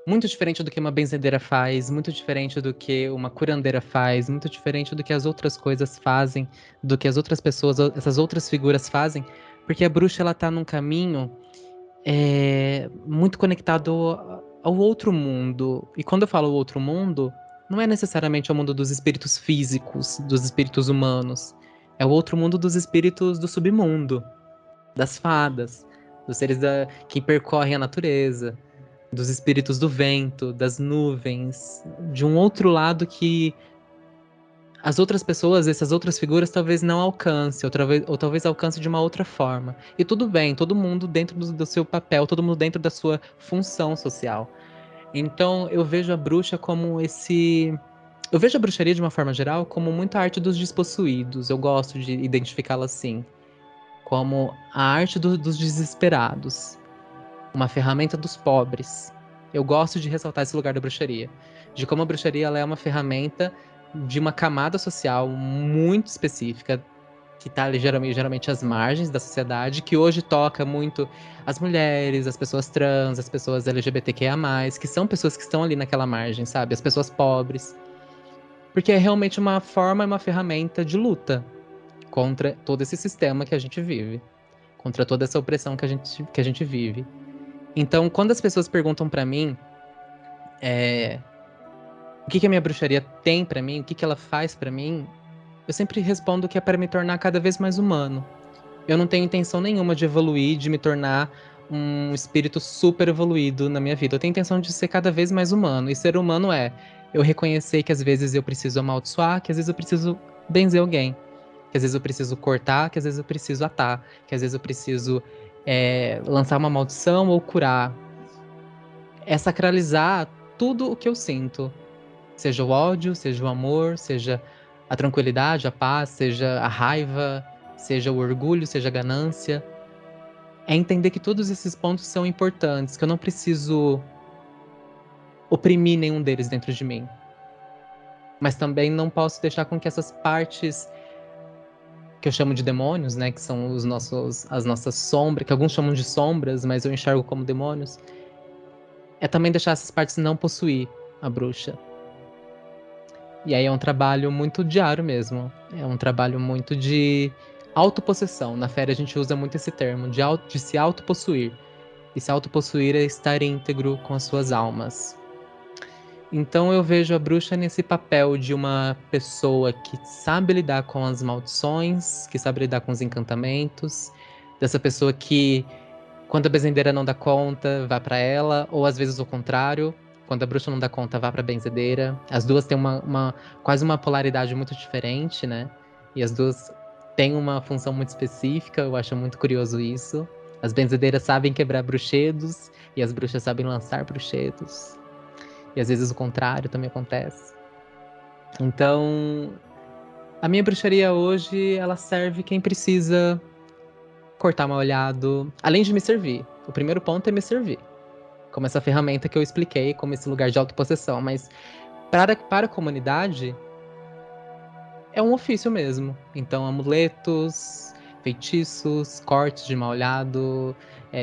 Muito diferente do que uma benzedeira faz, muito diferente do que uma curandeira faz, muito diferente do que as outras coisas fazem, do que as outras pessoas, essas outras figuras fazem, porque a bruxa ela tá num caminho muito conectado ao outro mundo. E quando eu falo outro mundo, não é necessariamente o mundo dos espíritos físicos, dos espíritos humanos. É o outro mundo dos espíritos do submundo, das fadas, dos seres que percorrem a natureza, dos espíritos do vento, das nuvens, de um outro lado que as outras pessoas, essas outras figuras, talvez não alcance, ou talvez alcance de uma outra forma. E tudo bem, todo mundo dentro do seu papel, todo mundo dentro da sua função social. Então eu vejo a bruxa como esse. Eu vejo a bruxaria, de uma forma geral, como muita arte dos despossuídos. Eu gosto de identificá-la assim. Como a arte dos desesperados. Uma ferramenta dos pobres. Eu gosto de ressaltar esse lugar da bruxaria. De como a bruxaria ela é uma ferramenta de uma camada social muito específica, que está ali geralmente às margens da sociedade, que hoje toca muito as mulheres, as pessoas trans, as pessoas LGBTQIA+, que são pessoas que estão ali naquela margem, sabe? As pessoas pobres. Porque é realmente uma forma e uma ferramenta de luta contra todo esse sistema que a gente vive. Contra toda essa opressão que a gente vive. Então, quando as pessoas perguntam pra mim o que a minha bruxaria tem pra mim, o que ela faz pra mim, eu sempre respondo que é para me tornar cada vez mais humano. Eu não tenho intenção nenhuma de evoluir, de me tornar um espírito super evoluído na minha vida. Eu tenho intenção de ser cada vez mais humano. E ser humano é eu reconhecer que às vezes eu preciso amaldiçoar, que às vezes eu preciso benzer alguém, que às vezes eu preciso cortar, que às vezes eu preciso atar, que às vezes eu preciso lançar uma maldição ou curar. É sacralizar tudo o que eu sinto. Seja o ódio, seja o amor, seja a tranquilidade, a paz, seja a raiva, seja o orgulho, seja a ganância. É entender que todos esses pontos são importantes, que eu não preciso oprimir nenhum deles dentro de mim. Mas também não posso deixar com que essas partes que eu chamo de demônios, né, que são as nossas sombras, que alguns chamam de sombras, mas eu enxergo como demônios, é também deixar essas partes não possuir a bruxa. E aí é um trabalho muito diário mesmo. É um trabalho muito de autopossessão. Na fé a gente usa muito esse termo, de se autopossuir. E se autopossuir é estar íntegro com as suas almas. Então eu vejo a bruxa nesse papel de uma pessoa que sabe lidar com as maldições, que sabe lidar com os encantamentos, dessa pessoa que, quando a benzedeira não dá conta, vá pra ela, ou às vezes o contrário, quando a bruxa não dá conta, vá pra benzedeira. As duas têm quase uma polaridade muito diferente, né? E as duas têm uma função muito específica, eu acho muito curioso isso. As benzedeiras sabem quebrar bruxedos, e as bruxas sabem lançar bruxedos. E às vezes o contrário também acontece. Então, a minha bruxaria hoje, ela serve quem precisa cortar mal olhado, além de me servir. O primeiro ponto é me servir, como essa ferramenta que eu expliquei, como esse lugar de autopossessão. Mas para a comunidade, é um ofício mesmo. Então, amuletos, feitiços, cortes de mal olhado,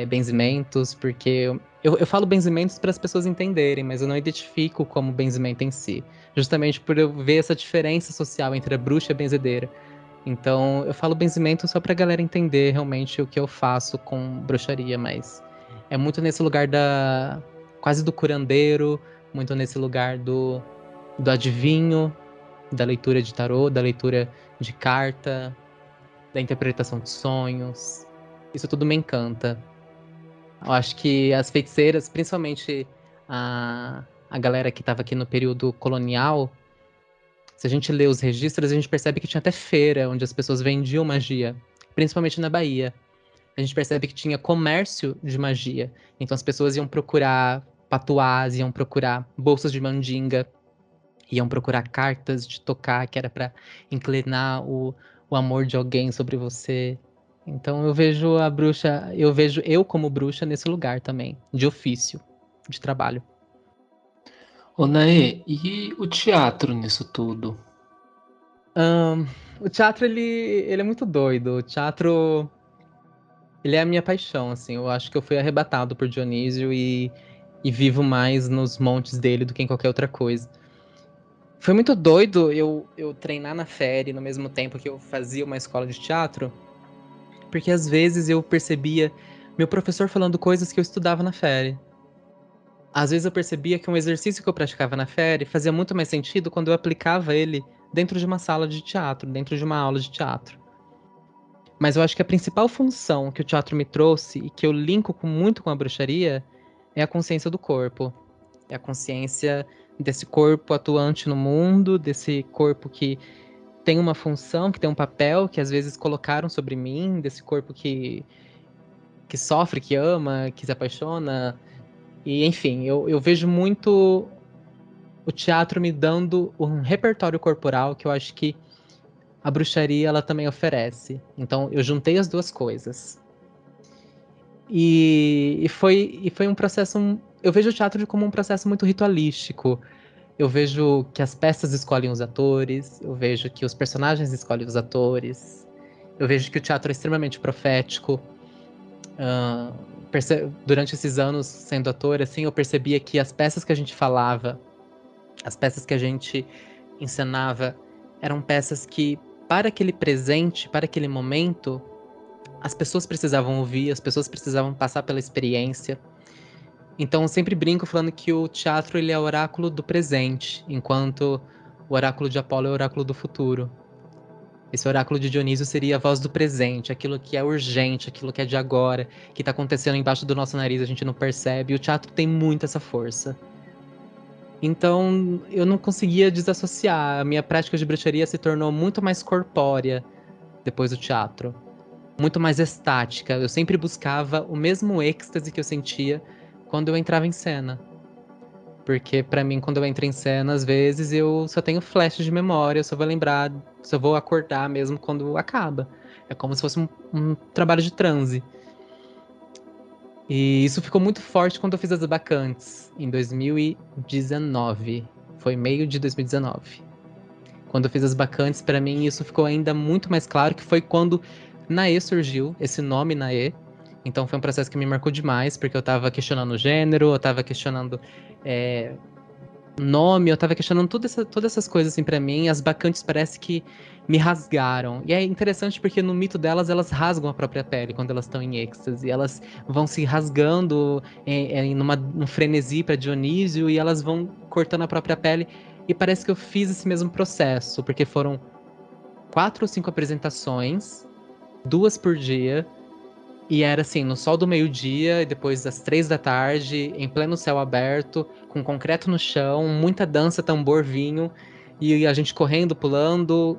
benzimentos, porque eu falo benzimentos para as pessoas entenderem, mas eu não identifico como benzimento em si. Justamente por eu ver essa diferença social entre a bruxa e a benzedeira. Então, eu falo benzimento só pra galera entender realmente o que eu faço com bruxaria, mas é muito nesse lugar quase do curandeiro, muito nesse lugar do adivinho, da leitura de tarô, da leitura de carta, da interpretação de sonhos. Isso tudo me encanta. Eu acho que as feiticeiras, principalmente a galera que estava aqui no período colonial, se a gente lê os registros, a gente percebe que tinha até feira onde as pessoas vendiam magia, principalmente na Bahia. A gente percebe que tinha comércio de magia. Então as pessoas iam procurar patuás, iam procurar bolsas de mandinga, iam procurar cartas de tocar, que era para inclinar o amor de alguém sobre você. Então eu vejo a bruxa, eu vejo eu como bruxa nesse lugar também, de ofício, de trabalho. Ô, Naê, e o teatro nisso tudo? O teatro, ele é muito doido. O teatro, ele é a minha paixão, assim. Eu acho que eu fui arrebatado por Dionísio e vivo mais nos montes dele do que em qualquer outra coisa. Foi muito doido eu treinar na Féri no mesmo tempo que eu fazia uma escola de teatro, porque às vezes eu percebia meu professor falando coisas que eu estudava na Féri. Às vezes eu percebia que um exercício que eu praticava na Féri fazia muito mais sentido quando eu aplicava ele dentro de uma sala de teatro, dentro de uma aula de teatro. Mas eu acho que a principal função que o teatro me trouxe e que eu linko muito com a bruxaria é a consciência do corpo. É a consciência desse corpo atuante no mundo, desse corpo que tem uma função, que tem um papel, que às vezes colocaram sobre mim, desse corpo que sofre, que ama, que se apaixona. E, enfim, eu vejo muito o teatro me dando um repertório corporal que eu acho que a bruxaria ela também oferece. Então eu juntei as duas coisas. E foi um processo. Eu vejo o teatro como um processo muito ritualístico. Eu vejo que as peças escolhem os atores, eu vejo que os personagens escolhem os atores, eu vejo que o teatro é extremamente profético. Durante esses anos sendo ator, assim, eu percebia que as peças que a gente falava, as peças que a gente encenava, eram peças que, para aquele presente, para aquele momento, as pessoas precisavam ouvir, as pessoas precisavam passar pela experiência. Então eu sempre brinco falando que o teatro ele é o oráculo do presente, enquanto o oráculo de Apolo é o oráculo do futuro. Esse oráculo de Dionísio seria a voz do presente, aquilo que é urgente, aquilo que é de agora, que está acontecendo embaixo do nosso nariz, a gente não percebe. E o teatro tem muito essa força. Então eu não conseguia desassociar. A minha prática de bruxaria se tornou muito mais corpórea depois do teatro. Muito mais estática. Eu sempre buscava o mesmo êxtase que eu sentia quando eu entrava em cena. Porque pra mim, quando eu entro em cena, às vezes eu só tenho flash de memória, eu só vou lembrar, só vou acordar mesmo quando acaba. É como se fosse um trabalho de transe. E isso ficou muito forte quando eu fiz as Bacantes, em 2019. Foi meio de 2019. quando eu fiz as bacantes, pra mim isso ficou ainda muito mais claro, que foi quando Naê surgiu, esse nome Naê. Então foi um processo que me marcou demais, porque eu tava questionando o gênero, eu tava questionando nome, eu tava questionando todas essas coisas assim pra mim. As bacantes parece que me rasgaram. E é interessante porque no mito delas, elas rasgam a própria pele quando elas estão em êxtase. Elas vão se rasgando num frenesi pra Dionísio e elas vão cortando a própria pele. E parece que eu fiz esse mesmo processo, porque foram 4 ou 5 apresentações, 2 por dia. E era assim, no sol do meio-dia, e depois das 3 da tarde, em pleno céu aberto, com concreto no chão, muita dança, tambor, vinho, e a gente correndo, pulando,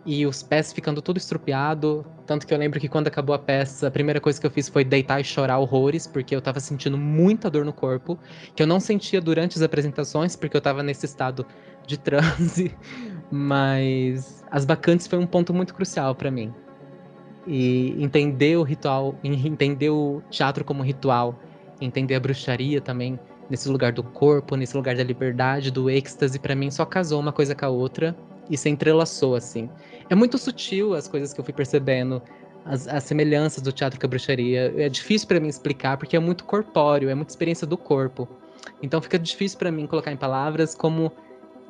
e os pés ficando tudo estrupiado. Tanto que eu lembro que quando acabou a peça, a primeira coisa que eu fiz foi deitar e chorar horrores, porque eu tava sentindo muita dor no corpo, que eu não sentia durante as apresentações, porque eu tava nesse estado de transe. Mas as bacantes foi um ponto muito crucial pra mim. E entender o ritual, entender o teatro como ritual, entender a bruxaria também, nesse lugar do corpo, nesse lugar da liberdade, do êxtase, pra mim só casou uma coisa com a outra e se entrelaçou, assim. É muito sutil as coisas que eu fui percebendo, as semelhanças do teatro com a bruxaria. É difícil pra mim explicar, porque é muito corpóreo, é muita experiência do corpo. Então fica difícil pra mim colocar em palavras como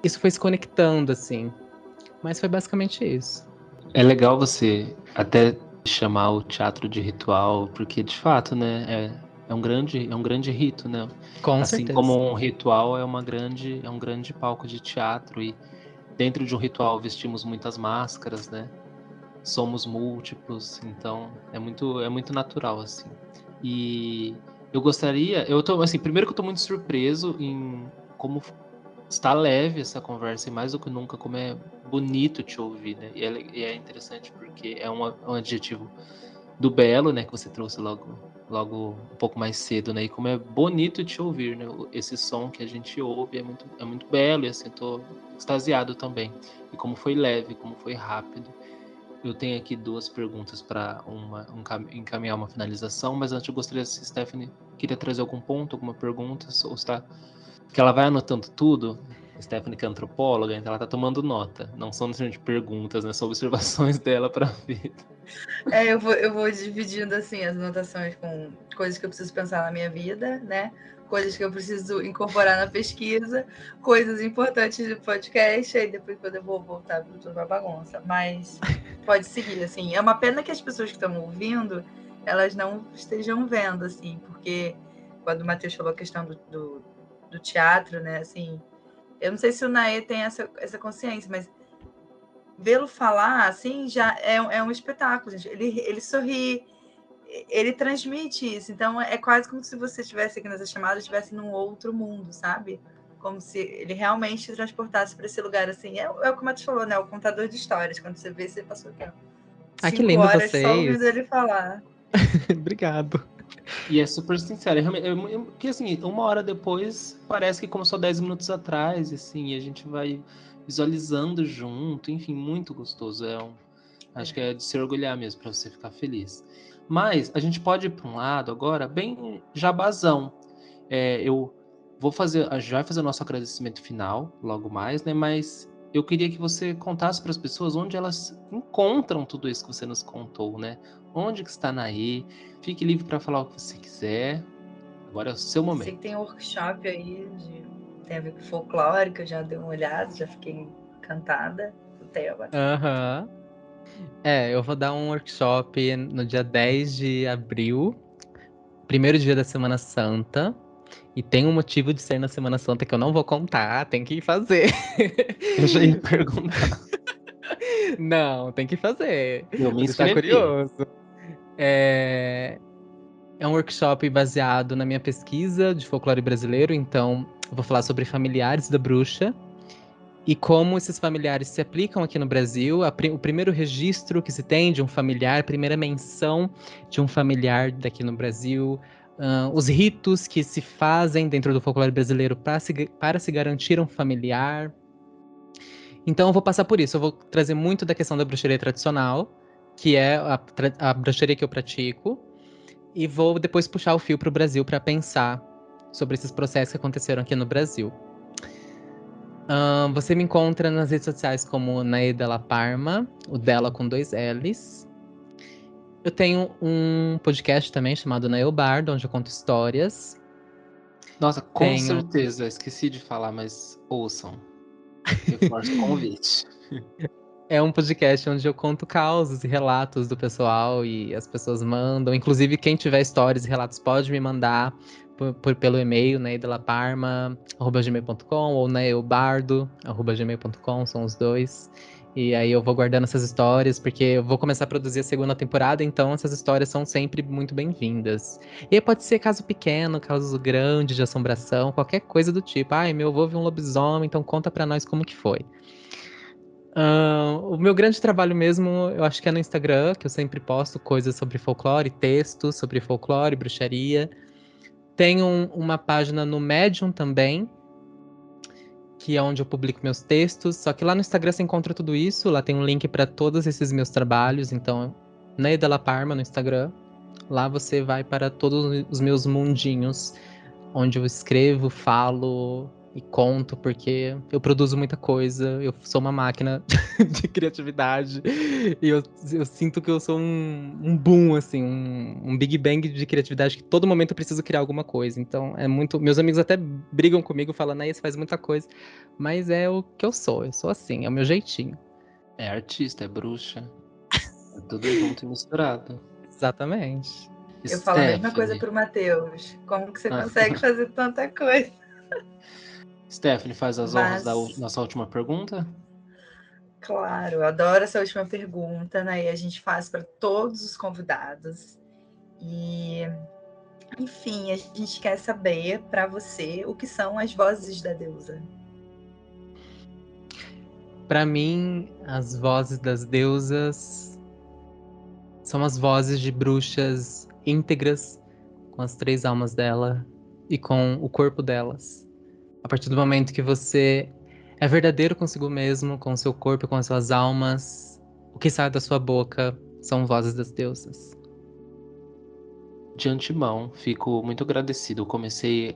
isso foi se conectando, assim. Mas foi basicamente isso. É legal você até chamar o teatro de ritual, porque de fato, né, é um grande rito, né? Com Assim certeza. como um ritual é um grande palco de teatro e dentro de um ritual vestimos muitas máscaras, né? Somos múltiplos, então é muito natural assim. E eu tô assim, primeiro que eu tô muito surpreso em como está leve essa conversa e mais do que nunca como é bonito te ouvir, né? E é interessante porque é um adjetivo do belo, né, que você trouxe logo um pouco mais cedo, né? E como é bonito te ouvir, né? Esse som que a gente ouve é muito belo e assim, eu tô extasiado também. E como foi leve, como foi rápido. Eu tenho aqui 2 perguntas para encaminhar uma finalização, mas antes eu gostaria, se Stephanie queria trazer algum ponto, alguma pergunta, ou está que ela vai anotando tudo. A Stephanie, que é antropóloga, então ela tá tomando nota. Não são necessariamente perguntas, né? São observações dela para a vida. Eu vou dividindo assim as anotações com coisas que eu preciso pensar na minha vida, né? Coisas que eu preciso incorporar na pesquisa, coisas importantes do podcast, aí depois quando eu vou voltar para tudo uma bagunça. Mas pode seguir, assim. É uma pena que as pessoas que estão ouvindo, elas não estejam vendo, assim, porque quando o Matheus falou a questão do teatro, né? Assim, eu não sei se o Naê tem essa consciência, mas vê-lo falar, assim, já é um espetáculo, gente. Ele sorri, ele transmite isso. Então, é quase como se você estivesse aqui nessa chamada, estivesse num outro mundo, sabe? Como se ele realmente te transportasse para esse lugar, assim. É o que o Matheus falou, né? O contador de histórias. Quando você vê, você passou aqui, ó, Que 5 lindo horas só ouvindo vocês. ele falar. Obrigado. E é super sincero. Porque assim, 1 hora depois, parece que começou 10 minutos atrás, assim, e a gente vai visualizando junto, enfim, muito gostoso. Acho que é de se orgulhar mesmo, para você ficar feliz. Mas a gente pode ir para um lado agora, bem jabazão. Eu vou fazer, a gente vai fazer o nosso agradecimento final logo mais, né? Mas eu queria que você contasse para as pessoas onde elas encontram tudo isso que você nos contou, né? Onde que está Naê? Fique livre para falar o que você quiser. Agora é o seu Sei que momento. tem um workshop aí, tem a ver com folclore, que eu já dei uma olhada, já fiquei encantada do tema. Aham. Eu vou dar um workshop no dia 10 de abril, primeiro dia da Semana Santa. E tem um motivo de ser na Semana Santa que eu não vou contar, tem que fazer. Eu já ia perguntar. Não, tem que fazer. Eu me Você está inscrevi. curioso. É um workshop baseado na minha pesquisa de folclore brasileiro, então eu vou falar sobre familiares da bruxa e como esses familiares se aplicam aqui no Brasil. O primeiro registro que se tem de um familiar, a primeira menção de um familiar daqui no Brasil, os ritos que se fazem dentro do folclore brasileiro para se garantir um familiar. Então eu vou passar por isso, eu vou trazer muito da questão da bruxaria tradicional, que é a bruxaria que eu pratico, e vou depois puxar o fio para o Brasil para pensar sobre esses processos que aconteceram aqui no Brasil. Você me encontra nas redes sociais como Naeda La Parma, o dela com 2 L's. Eu tenho um podcast também chamado Nael Bardo, onde eu conto histórias. Nossa, com Tenho. certeza, esqueci de falar, mas ouçam. Reforço o convite. É um podcast onde eu conto causos e relatos do pessoal e as pessoas mandam. Inclusive, quem tiver histórias e relatos pode me mandar pelo e-mail, naidelaparma@gmail.com ou naelbardo@gmail.com, são os dois. E aí eu vou guardando essas histórias, porque eu vou começar a produzir a segunda temporada, então essas histórias são sempre muito bem-vindas. E aí pode ser caso pequeno, caso grande de assombração, qualquer coisa do tipo. Ai, meu avô viu um lobisomem, então conta pra nós como que foi. O meu grande trabalho mesmo, eu acho que é no Instagram, que eu sempre posto coisas sobre folclore, textos sobre folclore, bruxaria. Tenho uma página no Medium também, que é onde eu publico meus textos. Só que lá no Instagram você encontra tudo isso. Lá tem um link para todos esses meus trabalhos. Então, Neida La Parma no Instagram. Lá você vai para todos os meus mundinhos, onde eu escrevo, falo e conto, porque eu produzo muita coisa, eu sou uma máquina de criatividade, e eu sinto que eu sou um boom, assim, um Big Bang de criatividade, que todo momento eu preciso criar alguma coisa. Então, é muito. Meus amigos até brigam comigo, falam, né, você faz muita coisa, mas é o que eu sou assim, é o meu jeitinho. É artista, é bruxa. É tudo junto e misturado. Exatamente. Eu falo a mesma coisa Stephanie. pro Matheus. Como que você Ah. consegue fazer tanta coisa? Stephanie, faz as honras da Mas, nossa última pergunta. claro, eu adoro essa última pergunta, né? E a gente faz para todos os convidados. E, enfim, a gente quer saber para você o que são as vozes da deusa. Para mim, as vozes das deusas são as vozes de bruxas íntegras, com as 3 almas dela e com o corpo delas. A partir do momento que você é verdadeiro consigo mesmo, com o seu corpo e com as suas almas, o que sai da sua boca são vozes das deusas. De antemão, fico muito agradecido. Eu comecei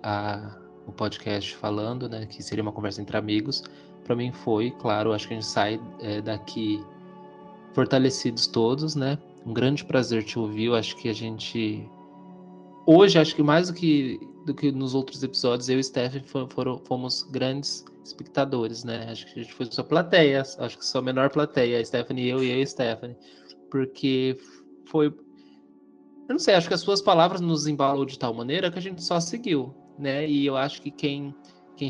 o podcast falando, né, que seria uma conversa entre amigos. Para mim foi, claro, acho que a gente sai daqui fortalecidos todos, né? Um grande prazer te ouvir. Eu acho que a gente hoje, acho que mais do que nos outros episódios, eu e Steph fomos grandes espectadores, né? Acho que a gente foi sua plateia, acho que sua menor plateia, a Stephanie e eu e Stephanie, porque foi, eu não sei, acho que as suas palavras nos embalou de tal maneira que a gente só seguiu, né? E eu acho que quem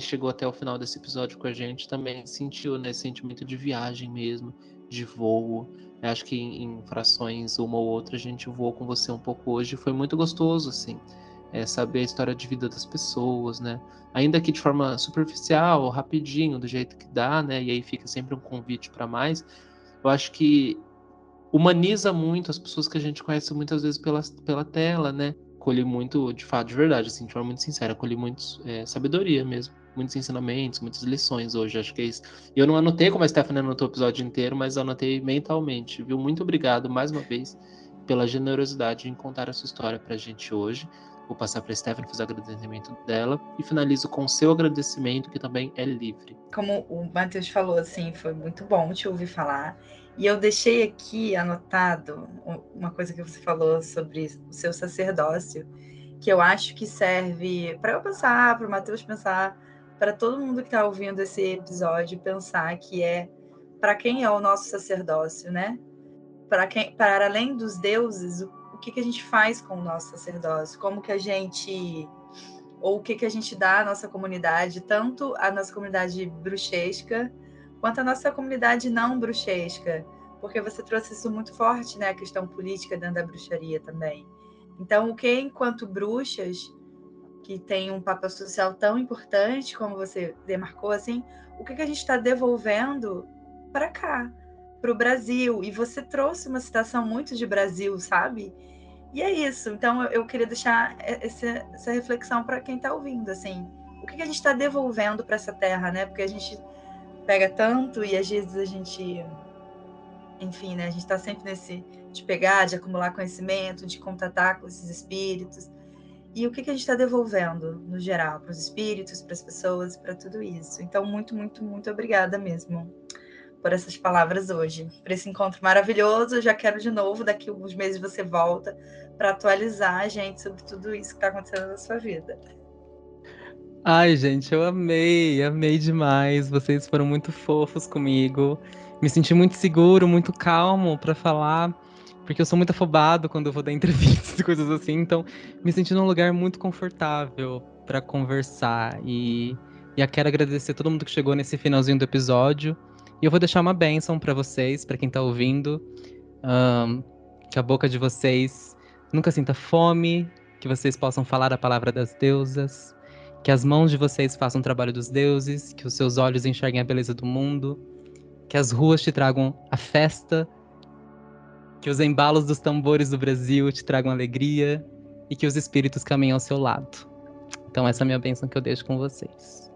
chegou até o final desse episódio com a gente também sentiu, né, esse sentimento de viagem mesmo, de voo. Eu acho que em frações, uma ou outra, a gente voou com você um pouco hoje. Foi muito gostoso, assim, saber a história de vida das pessoas, né? Ainda que de forma superficial, rapidinho, do jeito que dá, né? E aí fica sempre um convite para mais. Eu acho que humaniza muito as pessoas que a gente conhece muitas vezes pela tela, né? Colhi muito, de fato, de verdade, assim, de forma muito sincera, colhi muitos sabedoria mesmo, muitos ensinamentos, muitas lições hoje, acho que é isso. Eu não anotei como a Stephanie anotou o episódio inteiro, mas eu anotei mentalmente, viu? Muito obrigado mais uma vez pela generosidade em contar a sua história pra gente hoje. Vou passar para a Stephanie fazer o agradecimento dela e finalizo com o seu agradecimento, que também é livre. Como o Matheus falou, assim, foi muito bom te ouvir falar. E eu deixei aqui anotado uma coisa que você falou sobre o seu sacerdócio, que eu acho que serve para eu pensar, para o Matheus pensar, para todo mundo que está ouvindo esse episódio pensar que é para quem é o nosso sacerdócio, né? Para além dos deuses, o que a gente faz com o nosso sacerdócio? Como que a gente ou o que a gente dá à nossa comunidade, tanto a nossa comunidade bruxesca, quanto a nossa comunidade não bruxesca, porque você trouxe isso muito forte, né, a questão política dentro da bruxaria também. Então, o que, enquanto bruxas, que tem um papel social tão importante, como você demarcou, assim, o que a gente está devolvendo para cá, para o Brasil? E você trouxe uma citação muito de Brasil, sabe? E é isso. Então, eu queria deixar essa reflexão para quem está ouvindo, assim. O que a gente está devolvendo para essa terra, né? Porque a gente pega tanto e às vezes a gente, enfim, né? A gente está sempre nesse de pegar, de acumular conhecimento, de contatar com esses espíritos. e o que a gente está devolvendo no geral, para os espíritos, para as pessoas, para tudo isso. Então, muito, muito, muito obrigada mesmo por essas palavras hoje, por esse encontro maravilhoso. Eu já quero de novo, daqui a alguns meses você volta para atualizar a gente sobre tudo isso que está acontecendo na sua vida. Ai, gente, eu amei demais. Vocês foram muito fofos comigo. Me senti muito seguro, muito calmo pra falar, porque eu sou muito afobado quando eu vou dar entrevistas e coisas assim. Então, me senti num lugar muito confortável pra conversar. E eu quero agradecer a todo mundo que chegou nesse finalzinho do episódio. E eu vou deixar uma bênção pra vocês, pra quem tá ouvindo. Que a boca de vocês nunca sinta fome, que vocês possam falar a palavra das deusas, que as mãos de vocês façam o trabalho dos deuses, que os seus olhos enxerguem a beleza do mundo, que as ruas te tragam a festa, que os embalos dos tambores do Brasil te tragam alegria e que os espíritos caminhem ao seu lado. Então essa é a minha bênção que eu deixo com vocês.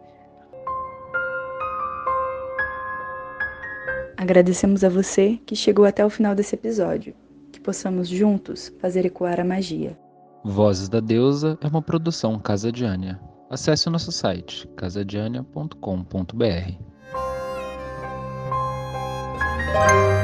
Agradecemos a você que chegou até o final desse episódio. Que possamos juntos fazer ecoar a magia. Vozes da Deusa é uma produção Casa Diânia. Acesse o nosso site casadiania.com.br.